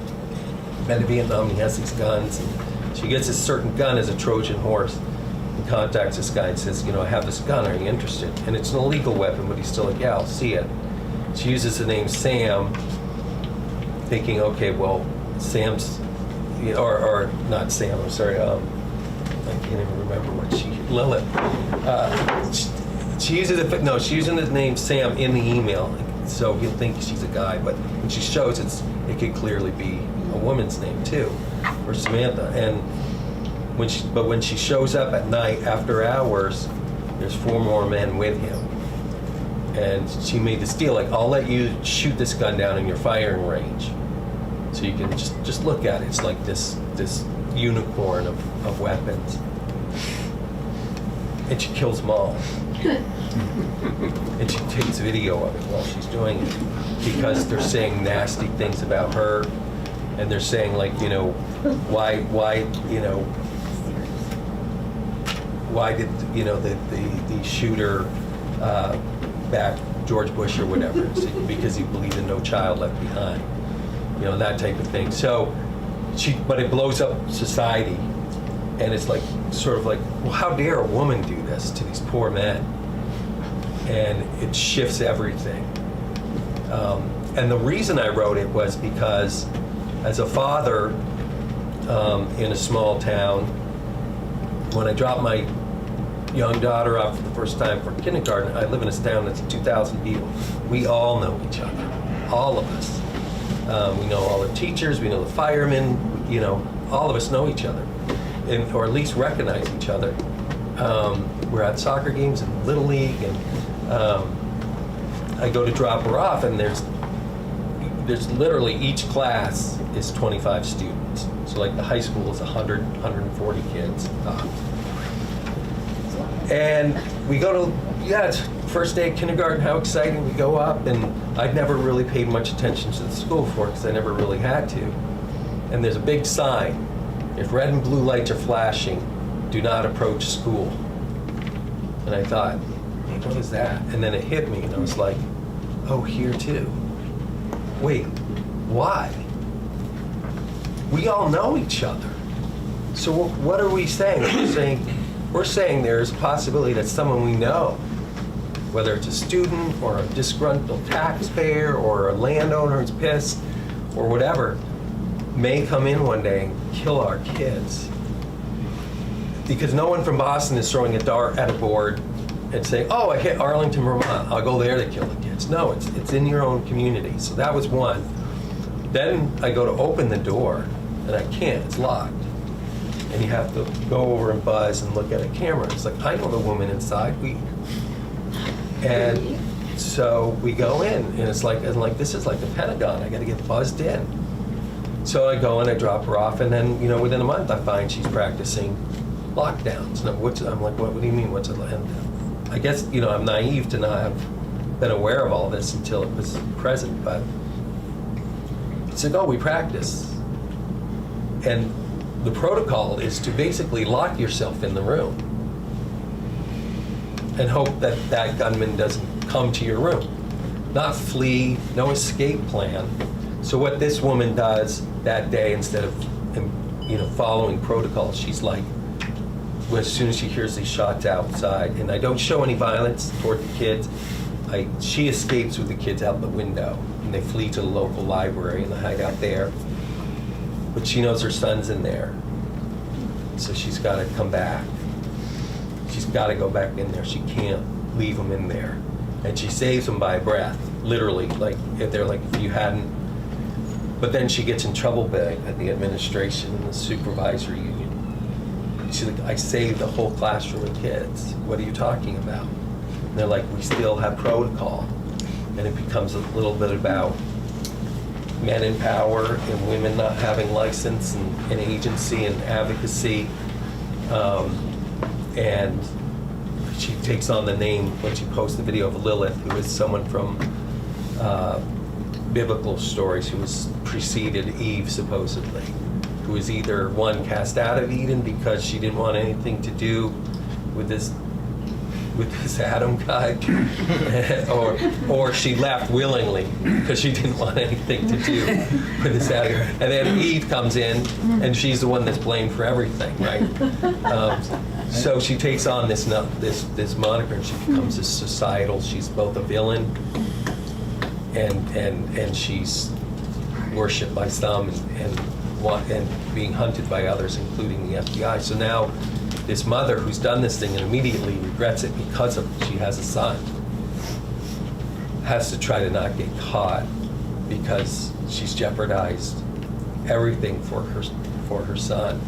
been to Vietnam, he has these guns, and she gets a certain gun as a Trojan horse and contacts this guy and says, I have this gun, are you interested? And it's an illegal weapon, but he's still like, yeah, I'll see it. She uses the name Sam, thinking, okay, well, Sam's, or not Sam, I'm sorry, I can't even remember what Lilith. She uses the name Sam in the email, so he'll think she's a guy, but when she shows it could clearly be a woman's name too, or Samantha. And when she shows up at night after hours, there's 4 more men with him. And she made this deal, like, I'll let you shoot this gun down in your firing range, so you can just look at it. It's like this unicorn of weapons. And she kills them all. And she takes video of it while she's doing it, because they're saying nasty things about her, and they're saying, like, why did the shooter back George Bush or whatever, because he believed in no child left behind, that type of thing. So but it blows up society, and it's like, sort of like, well, how dare a woman do this to these poor men? And it shifts everything. And the reason I wrote it was because, as a father in a small town, when I dropped my young daughter off for the first time for kindergarten, I live in a town that's 2,000 people. We all know each other, all of us. We know all the teachers, we know the firemen, all of us know each other, or at least recognize each other. We're at soccer games and Little League, and I go to drop her off, and there's literally, each class is 25 students. So like the high school is 100, 140 kids. And we go to, it's first day of kindergarten, how exciting. We go up, and I'd never really paid much attention to the school before, because I never really had to. And there's a big sign, if red and blue lights are flashing, do not approach school. And I thought, hey, what is that? And then it hit me, and I was like, oh, here too. Wait, why? We all know each other. So what are we saying? We're saying there's a possibility that someone we know, whether it's a student or a disgruntled taxpayer or a landowner who's pissed or whatever, may come in one day and kill our kids. Because no one from Boston is throwing a dart at a board and saying, oh, I hit Arlington, Vermont, I'll go there to kill the kids. No, it's in your own community. So that was one. Then I go to open the door, and I can't, it's locked. And you have to go over and buzz and look at a camera. It's like, I know the woman inside. And so we go in, and it's like, this is like the Pentagon. I got to get buzzed in. So I go and I drop her off, and then, within a month I find she's practicing lockdowns. And I'm like, what do you mean, what's a lockdown? I guess, I'm naive to not have been aware of all this until it was present, but it's like, oh, we practice. And the protocol is to basically lock yourself in the room and hope that that gunman doesn't come to your room. Not flee, no escape plan. So what this woman does that day, instead of following protocol, she's like, as soon as she hears these shots outside, and I don't show any violence toward the kids, she escapes with the kids out the window, and they flee to the local library and they hide out there. But she knows her son's in there, so she's got to come back. She's got to go back in there. She can't leave him in there. And she saves him by breath, literally. Like, if they're like, if you hadn't. But then she gets in trouble at the administration and the supervisory union. she's like, I saved a whole classroom of kids. What are you talking about? And they're like, we still have protocol. And it becomes a little bit about men in power and women not having license and agency and advocacy. And she takes on the name when she posts the video of Lilith, who is someone from biblical stories who was preceded Eve, supposedly, who was either one cast out of Eden because she didn't want anything to do with this Adam guy, or she left willingly because she didn't want anything to do with this Adam guy. And then Eve comes in, and she's the one that's blamed for everything, right? So she takes on this moniker, and she becomes this societal. She's both a villain, and she's worshipped by some, and being hunted by others, including the FBI. So now, this mother who's done this thing and immediately regrets it because she has a son, has to try to not get caught because she's jeopardized everything for her son.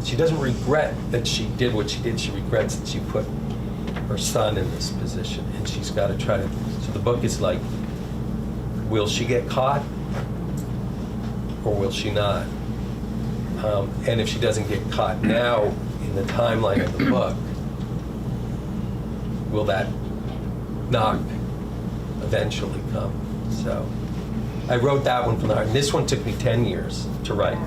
She doesn't regret that she did what she did. She regrets that she put her son in this position, and she's got to try to. So the book is like, will she get caught, or will she not? And if she doesn't get caught now, in the timeline of the book, will that knock eventually come? So I wrote that one from the heart. And this one took me 10 years to write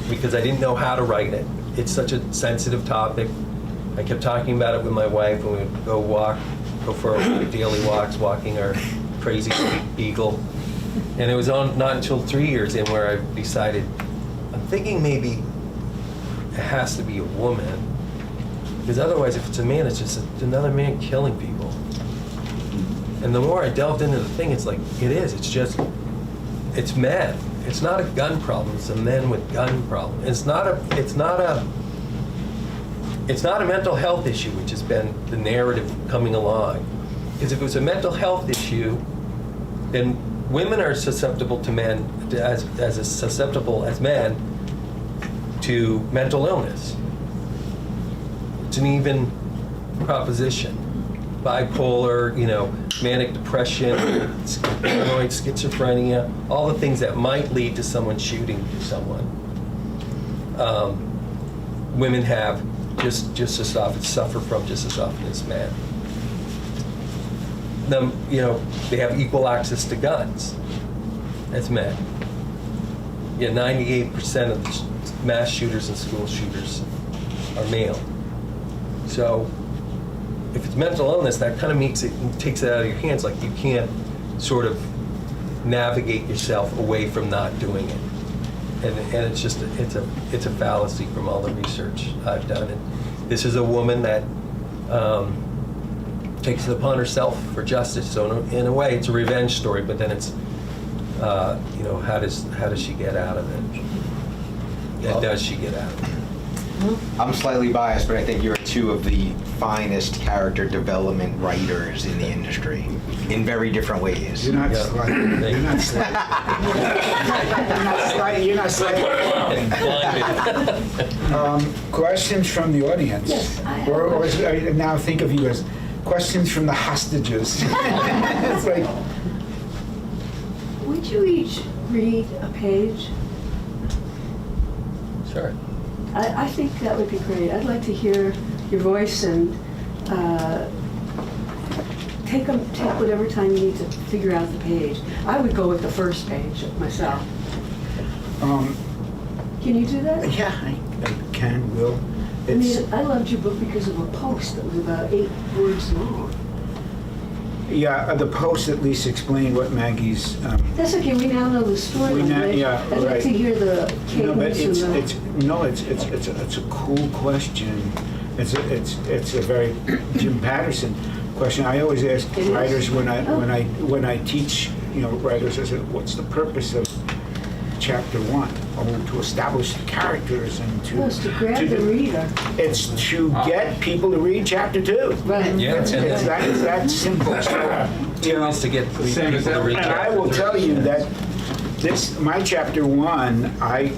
because I didn't know how to write it. It's such a sensitive topic. I kept talking about it with my wife when we would go for our daily walks, walking our crazy beagle. And it was not until 3 years in where I decided, I'm thinking maybe it has to be a woman, because otherwise if it's a man, it's just another man killing people. And the more I delved into the thing, it's like, it's men. It's not a gun problem, it's a men with gun problem. It's not a mental health issue, which has been the narrative coming along. Because if it was a mental health issue, then women are susceptible to men, as susceptible as men, to mental illness. It's an even proposition. Bipolar, manic depression, paranoid schizophrenia, all the things that might lead to someone shooting someone. Women have just as often, suffer from just as often as men. They have equal access to guns as men. 98% of the mass shooters and school shooters are male. So if it's mental illness, that kind of takes it out of your hands. Like you can't sort of navigate yourself away from not doing it. And it's just, it's a fallacy from all the research I've done. And this is a woman that takes it upon herself for justice. So in a way, it's a revenge story, but then it's, how does she get out of it? And does she get out of it? I'm slightly biased, but I think you're two of the finest character development writers in the industry, in very different ways. You're not Yeah. slight. You're not slight. You're not slight. Blinded. Questions from the audience? Yes, I have Or questions. I now think of you as questions from the hostages. It's like, Would you each read a page? Sure. I think that would be great. I'd like to hear your voice and take whatever time you need to figure out the page. I would go with the first page myself. Can you do that? yeah, I can, will. I mean, I loved your book because of a post that was about 8 words long. Yeah, the post at least explained what Maggie's. That's okay. We now know the story. We now- right? yeah, I'd like right. to hear the No, but cadence and the. it's a cool question. It's a very Jim Patterson question. I always ask It is? writers when Oh. when I teach writers, I said, what's the purpose of chapter 1? Oh, to establish the characters and to. Well, it's to grab the do- reader. It's to get people to read chapter 2. Right. Yeah, It's and that simple. So, two is to get Same as people to read. and I will tell you that my chapter 1, I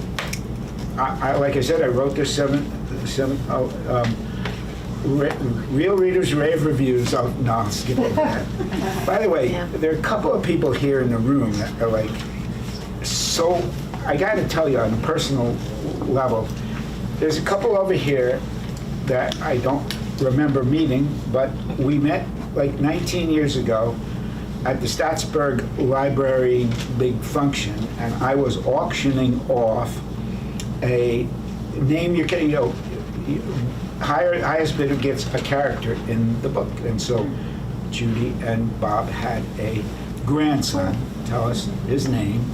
like I said, I wrote this some real readers rave reviews. No, I'll skip over that. By the way, there are a couple of people here in the room that are like, so, I got to tell you on a personal level, there's a couple over here that I don't remember meeting, but we met like 19 years ago at the Staatsburg Library big function, and I was auctioning off a name you can, highest bidder gets a character in the book. And so Judy and Bob had a grandson. Tell us his name.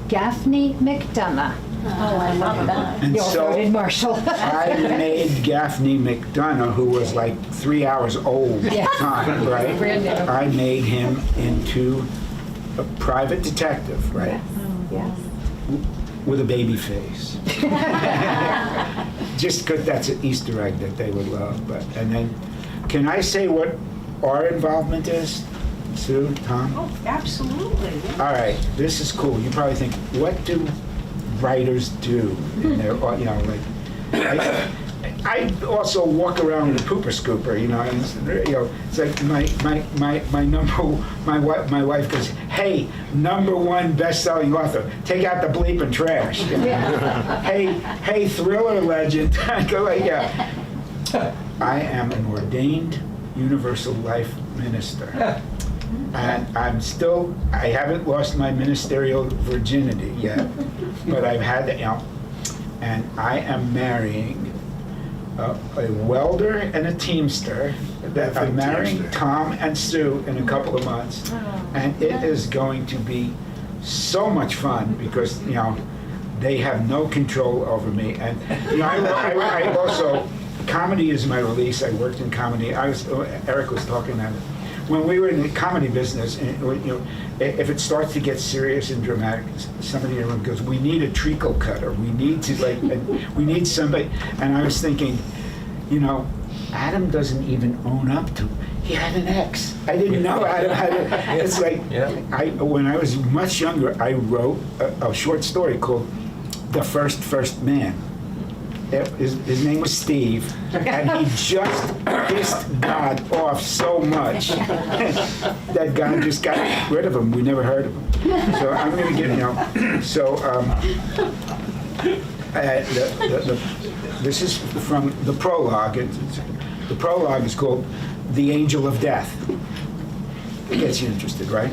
Gaffney McDonough. Oh, I love that. And You also did so Marshall. I made Gaffney McDonough, who was like 3 hours old at the time, right? Brand new. I made him into a private detective, right? Yes. With a baby face. Just because that's an Easter egg that they would love. But and then, can I say what our involvement is, Sue, Tom? Oh, absolutely. All right, this is cool. You probably think, what do writers do in their, like, I also walk around with a pooper scooper, and it's like my wife goes, hey, #1 best-selling author, take out the bleep and trash. Hey, thriller legend. I go like, yeah. I am an ordained universal life minister. And I haven't lost my ministerial virginity yet, but I've had to, and I am marrying a welder and a teamster. That I'm marrying Tom and Sue in a couple of months, and it is going to be so much fun because they have no control over me. And I also, comedy is my release. I worked in comedy. Eric was talking about it. When we were in the comedy business, if it starts to get serious and dramatic, somebody in the room goes, "We need a treacle cutter. We need to we need somebody." And I was thinking, Adam doesn't even own up to. He had an ex. I didn't know Adam had it. It's like when I was much younger, I wrote a short story called "The First Man." His name was Steve, and he just pissed God off so much that God just got rid of him. We never heard of him. So I'm going to get, this is from the prologue. The prologue is called "The Angel of Death." It gets you interested, right?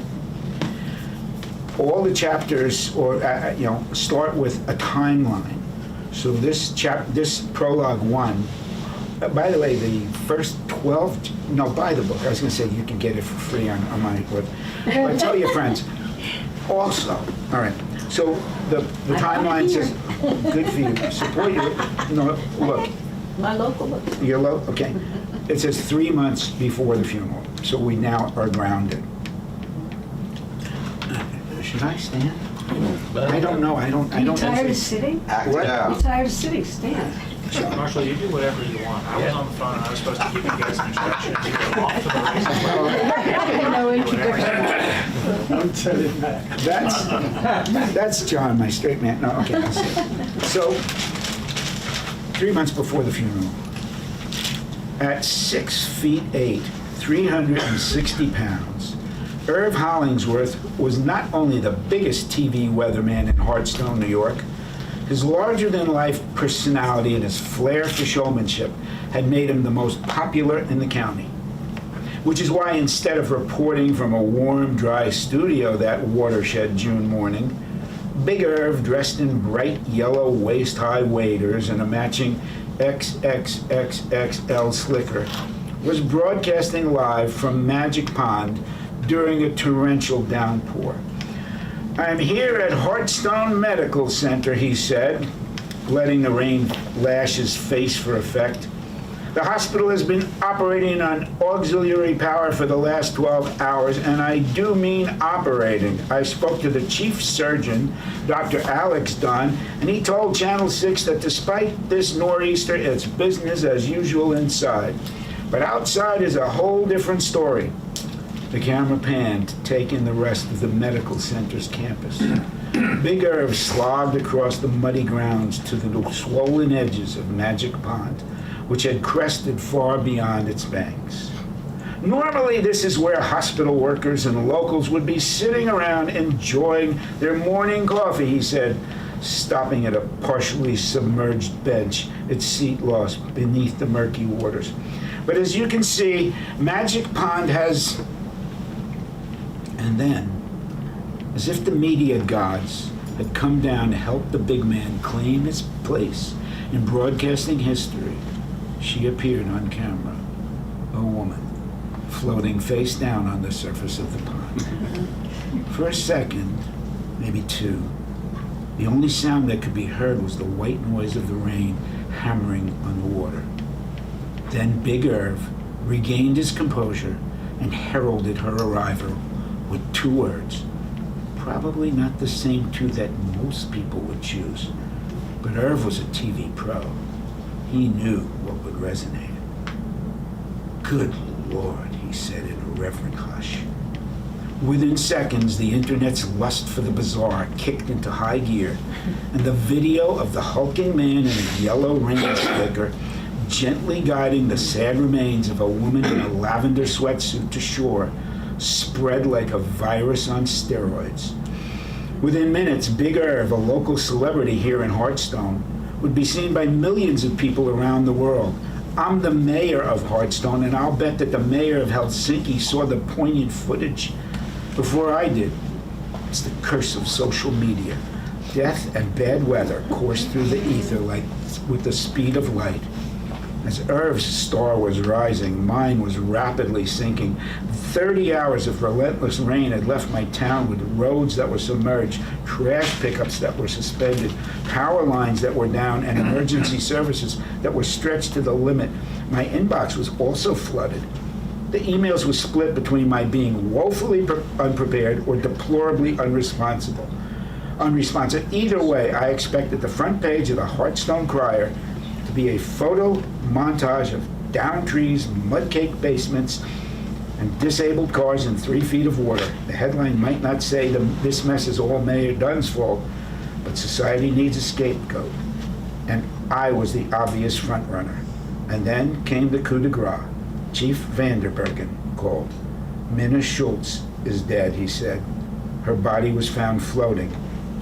All the chapters, start with a timeline. So this prologue 1, by the way, the first 12, buy the book. I was going to say you can get it for free on my web. But tell your friends. Also, all right, so the timeline says, good for you. Support your, look. My local book. Your local, okay. It says 3 months before the funeral. So we now are grounded. Should I stand? I don't know. I don't. You tired of sitting? Act What? it out. You tired of sitting? Stand. Marshall, you do whatever you want. I was on the phone and I was supposed to give you guys an instruction. You go off to the races. No introduction. That's John, my straight man. No, okay. I'll say. So, 3 months before the funeral, at 6'8", 360 pounds, Irv Hollingsworth was not only the biggest TV weatherman in Hartstone, New York. His larger-than-life personality and his flair for showmanship had made him the most popular in the county. Which is why instead of reporting from a warm, dry studio that watershed June morning, Big Irv, dressed in bright yellow waist-high waders and a matching XXXXL slicker, was broadcasting live from Magic Pond during a torrential downpour. "I'm here at Hartstone Medical Center," he said, letting the rain lash his face for effect. "The hospital has been operating on auxiliary power for the last 12 hours, and I do mean operating. I spoke to the chief surgeon, Dr. Alex Dunn, and he told Channel 6 that despite this nor'easter, it's business as usual inside. But outside is a whole different story." The camera panned, taking the rest of the medical center's campus. Big Irv slogged across the muddy grounds to the swollen edges of Magic Pond, which had crested far beyond its banks. Normally, this is where hospital workers and locals would be sitting around enjoying their morning coffee, he said, stopping at a partially submerged bench, its seat lost beneath the murky waters. But as you can see, Magic Pond has... And then, as if the media gods had come down to help the big man claim his place in broadcasting history, she appeared on camera, a woman, floating face down on the surface of the pond. For a second, maybe two, the only sound that could be heard was the white noise of the rain hammering on the water. Then Big Irv regained his composure and heralded her arrival with two words. Probably not the same two that most people would choose, but Irv was a TV pro. He knew what would resonate. Good Lord, he said in a reverent hush. Within seconds, the internet's lust for the bizarre kicked into high gear, and the video of the hulking man in a yellow rain slicker gently guiding the sad remains of a woman in a lavender sweatsuit to shore spread like a virus on steroids. Within minutes, Big Irv, a local celebrity here in Hartstone, would be seen by millions of people around the world. I'm the mayor of Hartstone, and I'll bet that the mayor of Helsinki saw the poignant footage before I did. It's the curse of social media. Death and bad weather course through the ether like with the speed of light. As Irv's star was rising, mine was rapidly sinking. 30 hours of relentless rain had left my town with roads that were submerged, trash pickups that were suspended, power lines that were down, and emergency services that were stretched to the limit. My inbox was also flooded. The emails were split between my being woefully unprepared or deplorably unresponsive. Either way, I expected the front page of the Hartstone Crier to be a photo montage of downed trees, mud-caked basements, and disabled cars in 3 feet of water. The headline might not say this mess is all Mayor Dunn's fault, but society needs a scapegoat. And I was the obvious front runner. And then came the coup de grace. Chief Vanderbergen called. Minna Schultz is dead, he said. Her body was found floating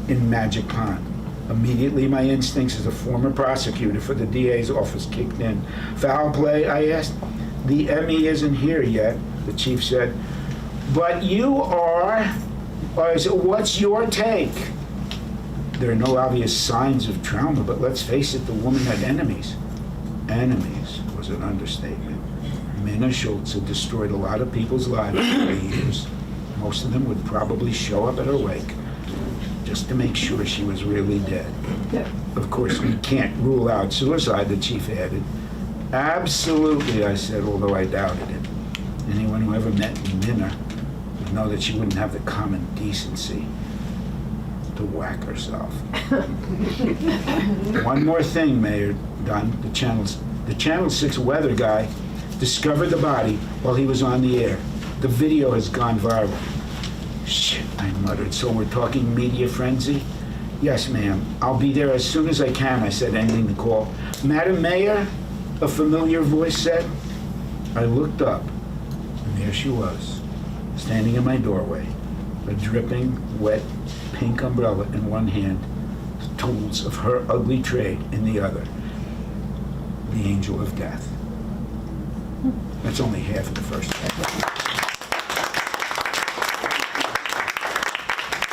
in Magic Pond. Immediately, my instincts as a former prosecutor for the DA's office kicked in. Foul play, I asked. The Emmy isn't here yet, the chief said. But you are. What's your take? There are no obvious signs of trauma, but let's face it, the woman had enemies. Enemies was an understatement. Minna Schultz had destroyed a lot of people's lives for years. Most of them would probably show up at her wake just to make sure she was really dead. Of course, we can't rule out suicide, the chief added. Absolutely, I said, although I doubted it. Anyone who ever met Minna would know that she wouldn't have the common decency to whack herself. One more thing, Mayor Dunn, the Channel 6 weather guy discovered the body while he was on the air. The video has gone viral. Shit, I muttered. So we're talking media frenzy? Yes, ma'am. I'll be there as soon as I can, I said, ending the call. Madam Mayor, a familiar voice said. I looked up, and there she was, standing in my doorway, a dripping, wet, pink umbrella in one hand, the tools of her ugly trade in the other. The angel of death. That's only half of the first half.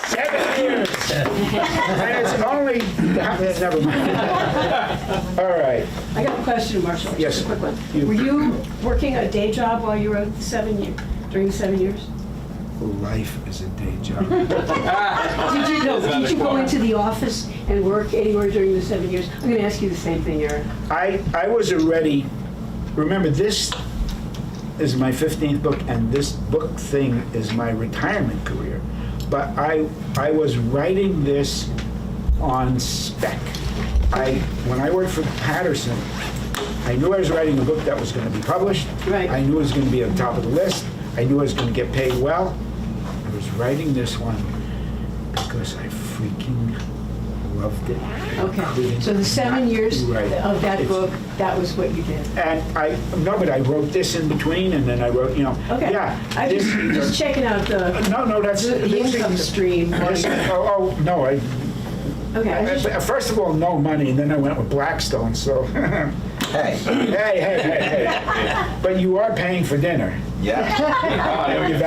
7 years! And it's only, never mind. All right. I got a question, Marshall. Yes. Just a quick one. Were you working a day job while you were during the 7 years? Life is a day job. Did you go into the office and work anywhere during the 7 years? I'm going to ask you the same thing, Eric. I was already, remember, this is my 15th book, and this book thing is my retirement career. But I was writing this on spec. When I worked for Patterson, I knew I was writing a book that was going to be published. Right. I knew it was going to be at the top of the list. I knew I was going to get paid well. I was writing this one because I freaking loved it. Okay, so the 7 years Right. of that It's- book, that was what you did. And but I wrote this in between, and then I wrote, Okay. yeah. I this- just checking out the No, that's the income stream. No, Okay, I just, first of all, no money, and then I went with Blackstone, so. Hey, Hey. But you are paying for dinner. yeah, You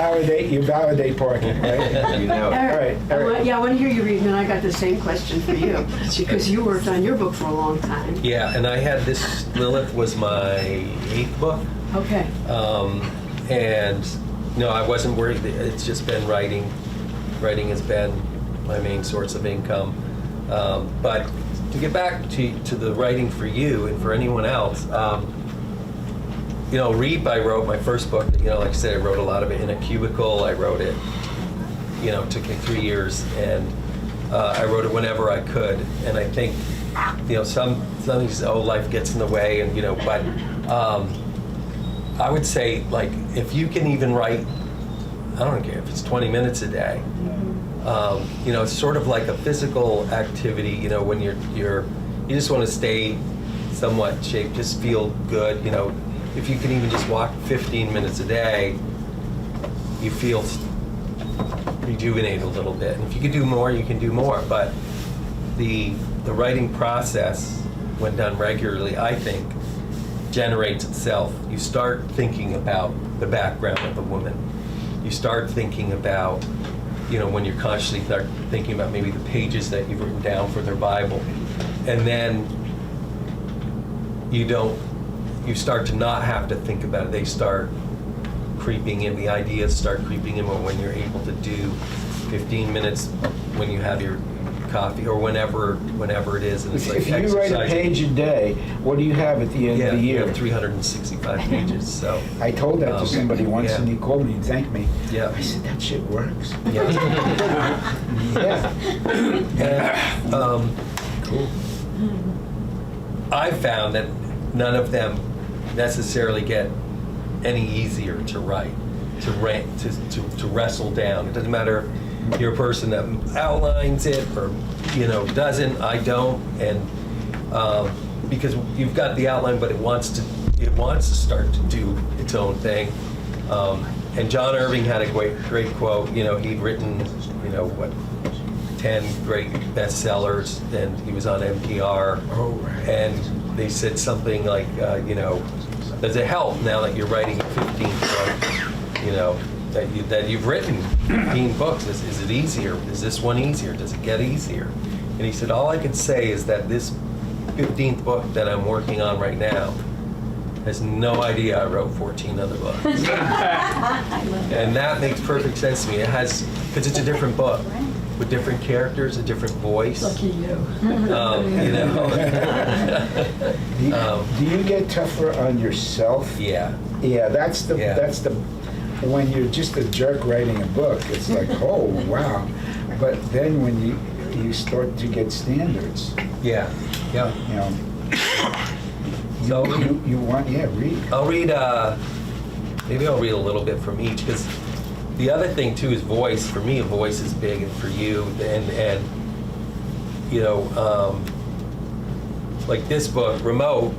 validate parking, right? you know. all right. all right. I want to hear you read, and then I got the same question for you, because you worked on your book for a long time. Yeah, and I had this, Lilith was my 8th book. Okay. And no, I wasn't worried. It's just been writing. Writing has been my main source of income. But to get back to the writing for you and for anyone else, I wrote my first book. Like I said, I wrote a lot of it in a cubicle. I wrote it. It took me 3 years, and I wrote it whenever I could. And I think, some things, life gets in the way, and but. I would say, like, if you can even write, I don't care if it's 20 minutes a day, it's sort of like a physical activity, when you just want to stay somewhat in shape, just feel good, if you can even just walk 15 minutes a day, you feel rejuvenated a little bit. And if you can do more, you can do more. But the writing process, when done regularly, I think, generates itself. You start thinking about the background of the woman. You start thinking about, when you're consciously start thinking about maybe the pages that you've written down for their Bible. And then you start to not have to think about it. They start creeping in. The ideas start creeping in when you're able to do 15 minutes when you have your coffee or whenever it is. And it's like If you write a exercising. page a day, what do you have at the end of the you year? have 365 pages. So I told that to somebody once, yeah. and he called me and thanked me. Yeah. I said, that shit works. yeah. Yeah. And, cool. I found that none of them necessarily get any easier to write, to wrestle down. It doesn't matter if you're a person that outlines it or doesn't. I don't, and because you've got the outline, but it wants to start to do its own thing. And John Irving had a great quote. He'd written 10 great bestsellers, and he was on NPR. Oh, right. And they said something like, does it help now that you're writing a 15th book, that you've written 15 books? Is it easier? Is this one easier? Does it get easier? And he said, all I can say is that this 15th book that I'm working on right now has no idea I wrote 14 other books. And that makes perfect sense to me. It has, because it's a different book with different characters, a different voice. Lucky you. Do you get tougher on yourself? Yeah. Yeah, that's the when you're just a jerk writing a book, it's like, oh wow. But then when you start to get standards, Yeah. So you want read. I'll read, maybe I'll read a little bit from each, because the other thing too is voice. For me, voice is big, and for you, and like this book, Remote,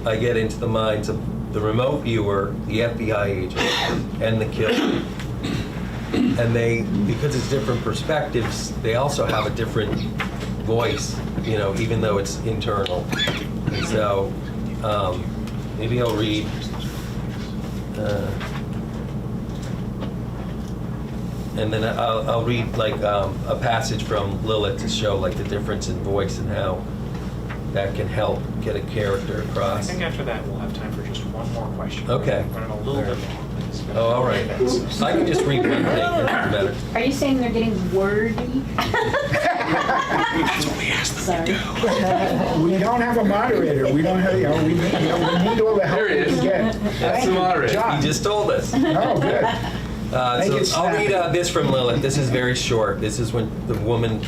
I get into the minds of the remote viewer, the FBI agent, and the killer. And because it's different perspectives, they also have a different voice, even though it's internal. And so, maybe I'll read, and then I'll read like a passage from Lilith to show like the difference in voice and how that can help get a character I across. think after that, we'll have time for just one more question. Okay. Running a little bit long. Oh, all right. I can just read one thing. That's better. Are you saying they're getting wordy? That's what we asked them to do. We don't have a moderator. We don't have, we need all the help There he we is. can get. That's the moderator. John. He just told us. Oh, good. Make it So I'll read snappy. this from Lilith. This is very short. This is when the woman,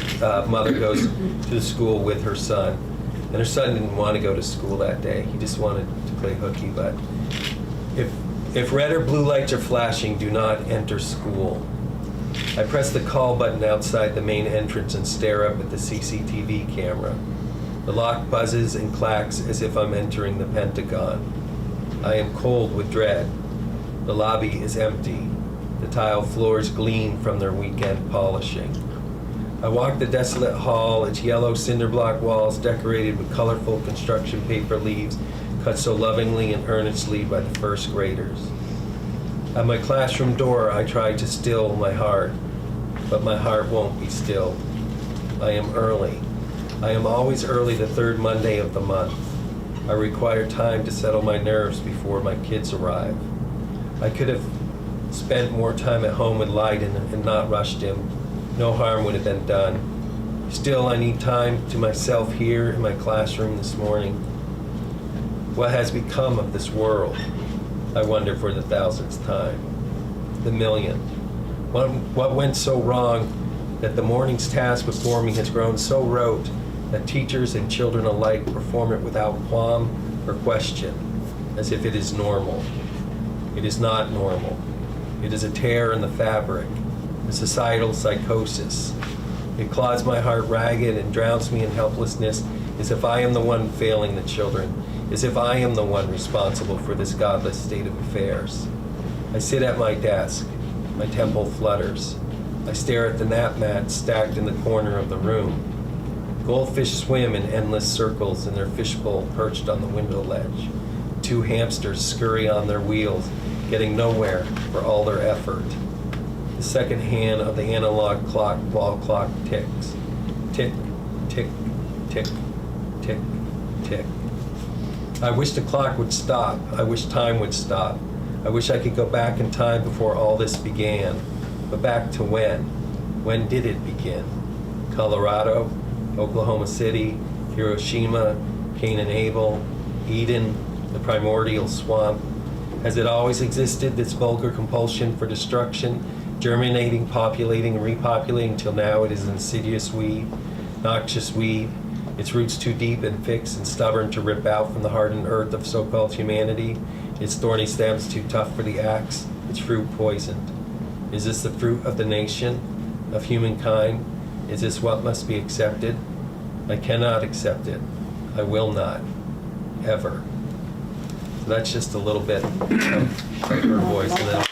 mother goes to the school with her son. And her son didn't want to go to school that day. He just wanted to play hooky. But if red or blue lights are flashing, do not enter school. I press the call button outside the main entrance and stare up at the CCTV camera. The lock buzzes and clacks as if I'm entering the Pentagon. I am cold with dread. The lobby is empty. The tile floors gleam from their weekend polishing. I walk the desolate hall, its yellow cinder block walls decorated with colorful construction paper leaves cut so lovingly and earnestly by the first graders. At my classroom door, I try to still my heart, but my heart won't be still. I am early. I am always early the third Monday of the month. I require time to settle my nerves before my kids arrive. I could have spent more time at home with Leiden and not rushed him. No harm would have been done. Still, I need time to myself here in my classroom this morning. What has become of this world? I wonder for the 1000th time. The millionth. What went so wrong that the morning's task before me has grown so rote that teachers and children alike perform it without qualm or question, as if it is normal. It is not normal. It is a tear in the fabric, a societal psychosis. It claws my heart ragged and drowns me in helplessness, as if I am the one failing the children, as if I am the one responsible for this godless state of affairs. I sit at my desk. My temple flutters. I stare at the nap mats stacked in the corner of the room. Goldfish swim in endless circles in their fishbowl perched on the window ledge. 2 hamsters scurry on their wheels, getting nowhere for all their effort. The second hand of the analog clock, wall clock, ticks. Tick, tick, tick, tick, tick. I wish the clock would stop. I wish time would stop. I wish I could go back in time before all this began. But back to when? When did it begin? Colorado, Oklahoma City, Hiroshima, Cain and Abel, Eden, the primordial swamp. Has it always existed, this vulgar compulsion for destruction, germinating, populating, and repopulating till now it is an insidious weed, noxious weed, its roots too deep and fixed and stubborn to rip out from the hardened earth of so-called humanity, its thorny stems too tough for the axe, its fruit poisoned. Is this the fruit of the nation, of humankind? Is this what must be accepted? I cannot accept it. I will not. Ever. So that's just a little bit of her voice. And then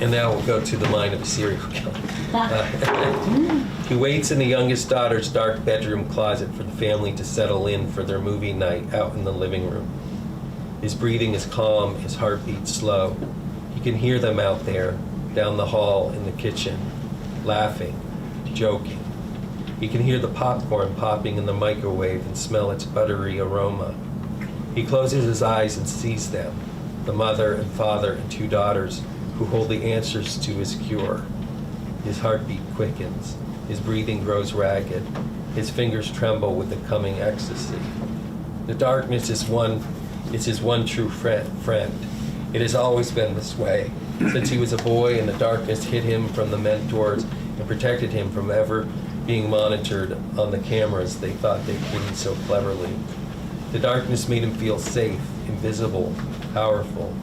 And now we'll go to the mind of a serial killer. He waits in the youngest daughter's dark bedroom closet for the family to settle in for their movie night out in the living room. His breathing is calm, his heartbeat slow. He can hear them out there, down the hall in the kitchen, laughing, joking. He can hear the popcorn popping in the microwave and smell its buttery aroma. He closes his eyes and sees them, the mother and father and 2 daughters who hold the answers to his cure. His heartbeat quickens. His breathing grows ragged. His fingers tremble with the coming ecstasy. The darkness is his one true friend. It has always been this way. Since he was a boy and the darkness hid him from the mentors and protected him from ever being monitored on the cameras they thought they hid so cleverly. The darkness made him feel safe, invisible, powerful.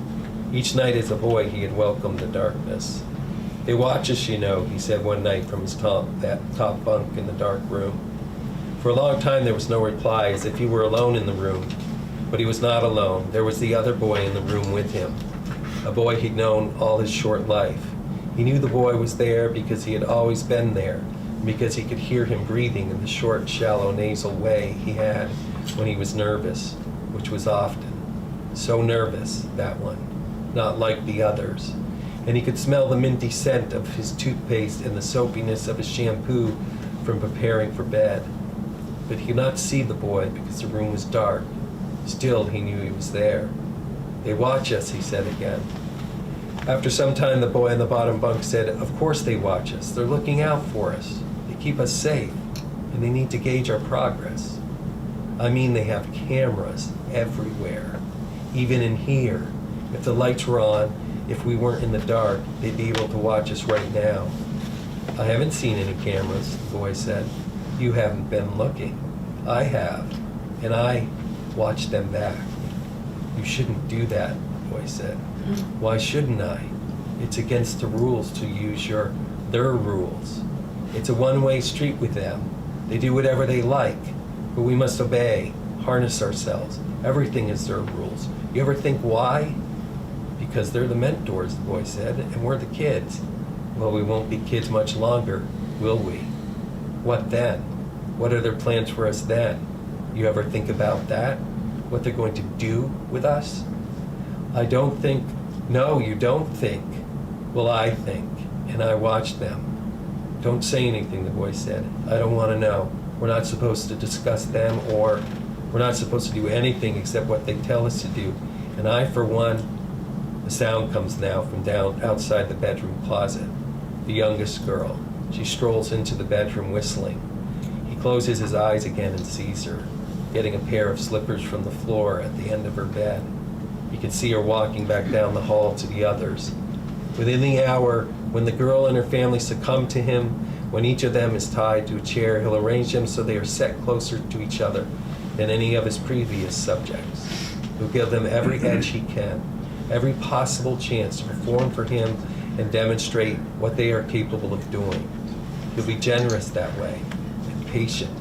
Each night as a boy, he had welcomed the darkness. "They watch us, you know," he said one night from his top bunk in the dark room. For a long time, there was no reply, as if he were alone in the room. But he was not alone. There was the other boy in the room with him, a boy he'd known all his short life. He knew the boy was there because he had always been there, and because he could hear him breathing in the short, shallow, nasal way he had when he was nervous, which was often. So nervous, that one. Not like the others. And he could smell the minty scent of his toothpaste and the soapiness of his shampoo from preparing for bed. But he could not see the boy because the room was dark. Still, he knew he was there. "They watch us," he said again. After some time, the boy in the bottom bunk said, "Of course they watch us. They're looking out for us. They keep us safe, and they need to gauge our progress. I mean, they have cameras everywhere, even in here. If the lights were on, if we weren't in the dark, they'd be able to watch us right now." "I haven't seen any cameras," the boy said. "You haven't been looking. I have, and I watched them back." "You shouldn't do that," boy said. Why shouldn't I? It's against the rules to use their rules. It's a one-way street with them. They do whatever they like, but we must obey, harness ourselves. Everything is their rules. You ever think why? Because they're the mentors, the boy said, and we're the kids. Well, we won't be kids much longer, will we? What then? What are their plans for us then? You ever think about that? What they're going to do with us? I don't think. No, you don't think. Well, I think, and I watch them. Don't say anything, the boy said. I don't want to know. We're not supposed to discuss them, or we're not supposed to do anything except what they tell us to do. And I, for one, the sound comes now from down outside the bedroom closet. The youngest girl. She strolls into the bedroom whistling. He closes his eyes again and sees her, getting a pair of slippers from the floor at the end of her bed. He can see her walking back down the hall to the others. Within the hour, when the girl and her family succumb to him, when each of them is tied to a chair, he'll arrange them so they are set closer to each other than any of his previous subjects. He'll give them every edge he can, every possible chance to perform for him and demonstrate what they are capable of doing. He'll be generous that way, and patient.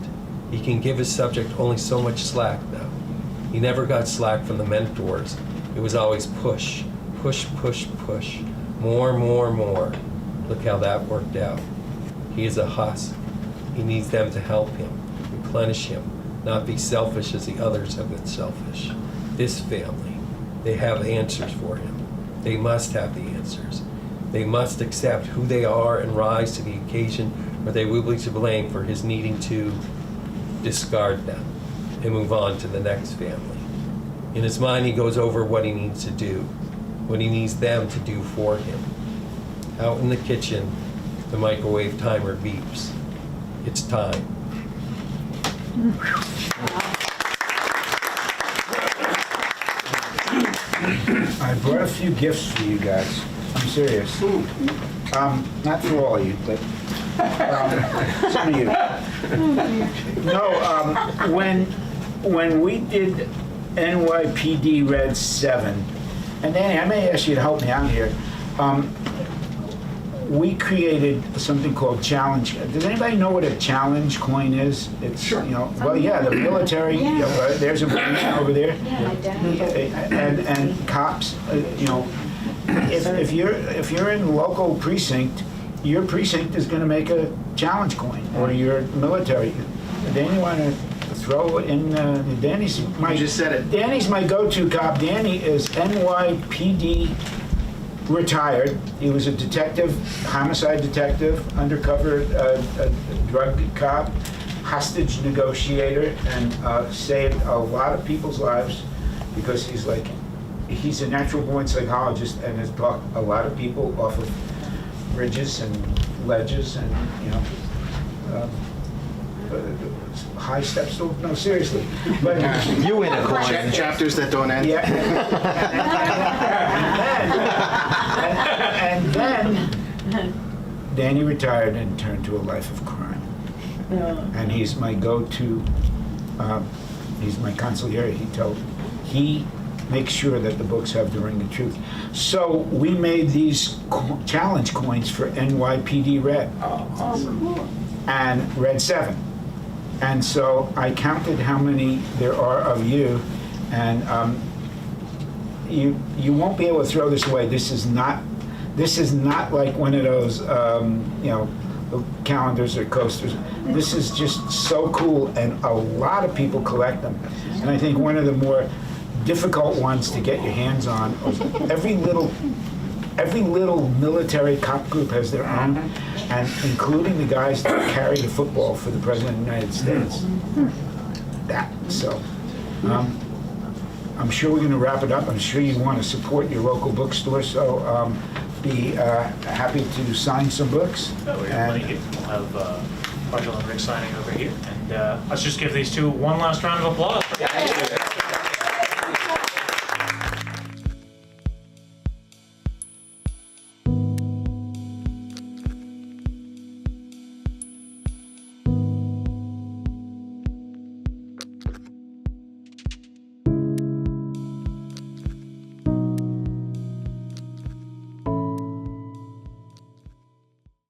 He can give his subject only so much slack, though. He never got slack from the mentors. It was always push, push, push, push. More, more, more. Look how that worked out. He is a husk. He needs them to help him, replenish him, not be selfish as the others have been selfish. This family, they have answers for him. They must have the answers. They must accept who they are and rise to the occasion, or they will be to blame for his needing to discard them and move on to the next family. In his mind, he goes over what he needs to do, what he needs them to do for him. Out in the kitchen, the microwave timer beeps. It's time. I brought a few gifts for you guys. I'm serious. Not for all of you, but some of you. No, when we did NYPD Red 7, and Danny, I may ask you to help me out here. We created something called challenge. Does anybody know what a challenge coin is? It's, sure. Well, yeah, the military. Yeah. There's a Marine over there. Yeah, and cops. If you're in local precinct, your precinct is going to make a challenge coin, or your military. Danny, want to throw in? Danny's my. You just said it. Danny's my go-to cop. Danny is NYPD retired. He was a detective, homicide detective, undercover drug cop, hostage negotiator, and saved a lot of people's lives because he's a natural born psychologist and has brought a lot of people off of bridges and ledges and high steps. No, seriously. But You win a coin. Chapters that don't end. yeah. And then Danny retired and turned to a life of crime. And he's my go-to. He's my consigliere. He makes sure that the books have the ring of truth. So we made these challenge coins for NYPD Red. And Red 7. And so I counted how many there are of you, and you won't be able to throw this away. This is not like one of those calendars or coasters. This is just so cool, and a lot of people collect them. And I think one of the more difficult ones to get your hands on was every little military cop group has their own, and including the guys that carry the football for the President of the United States. I'm sure we're going to wrap it up. I'm sure you want to support your local bookstore, so be happy to sign some books. We'll have Marshall and Rick signing over here, and let's just give these two one last round of applause.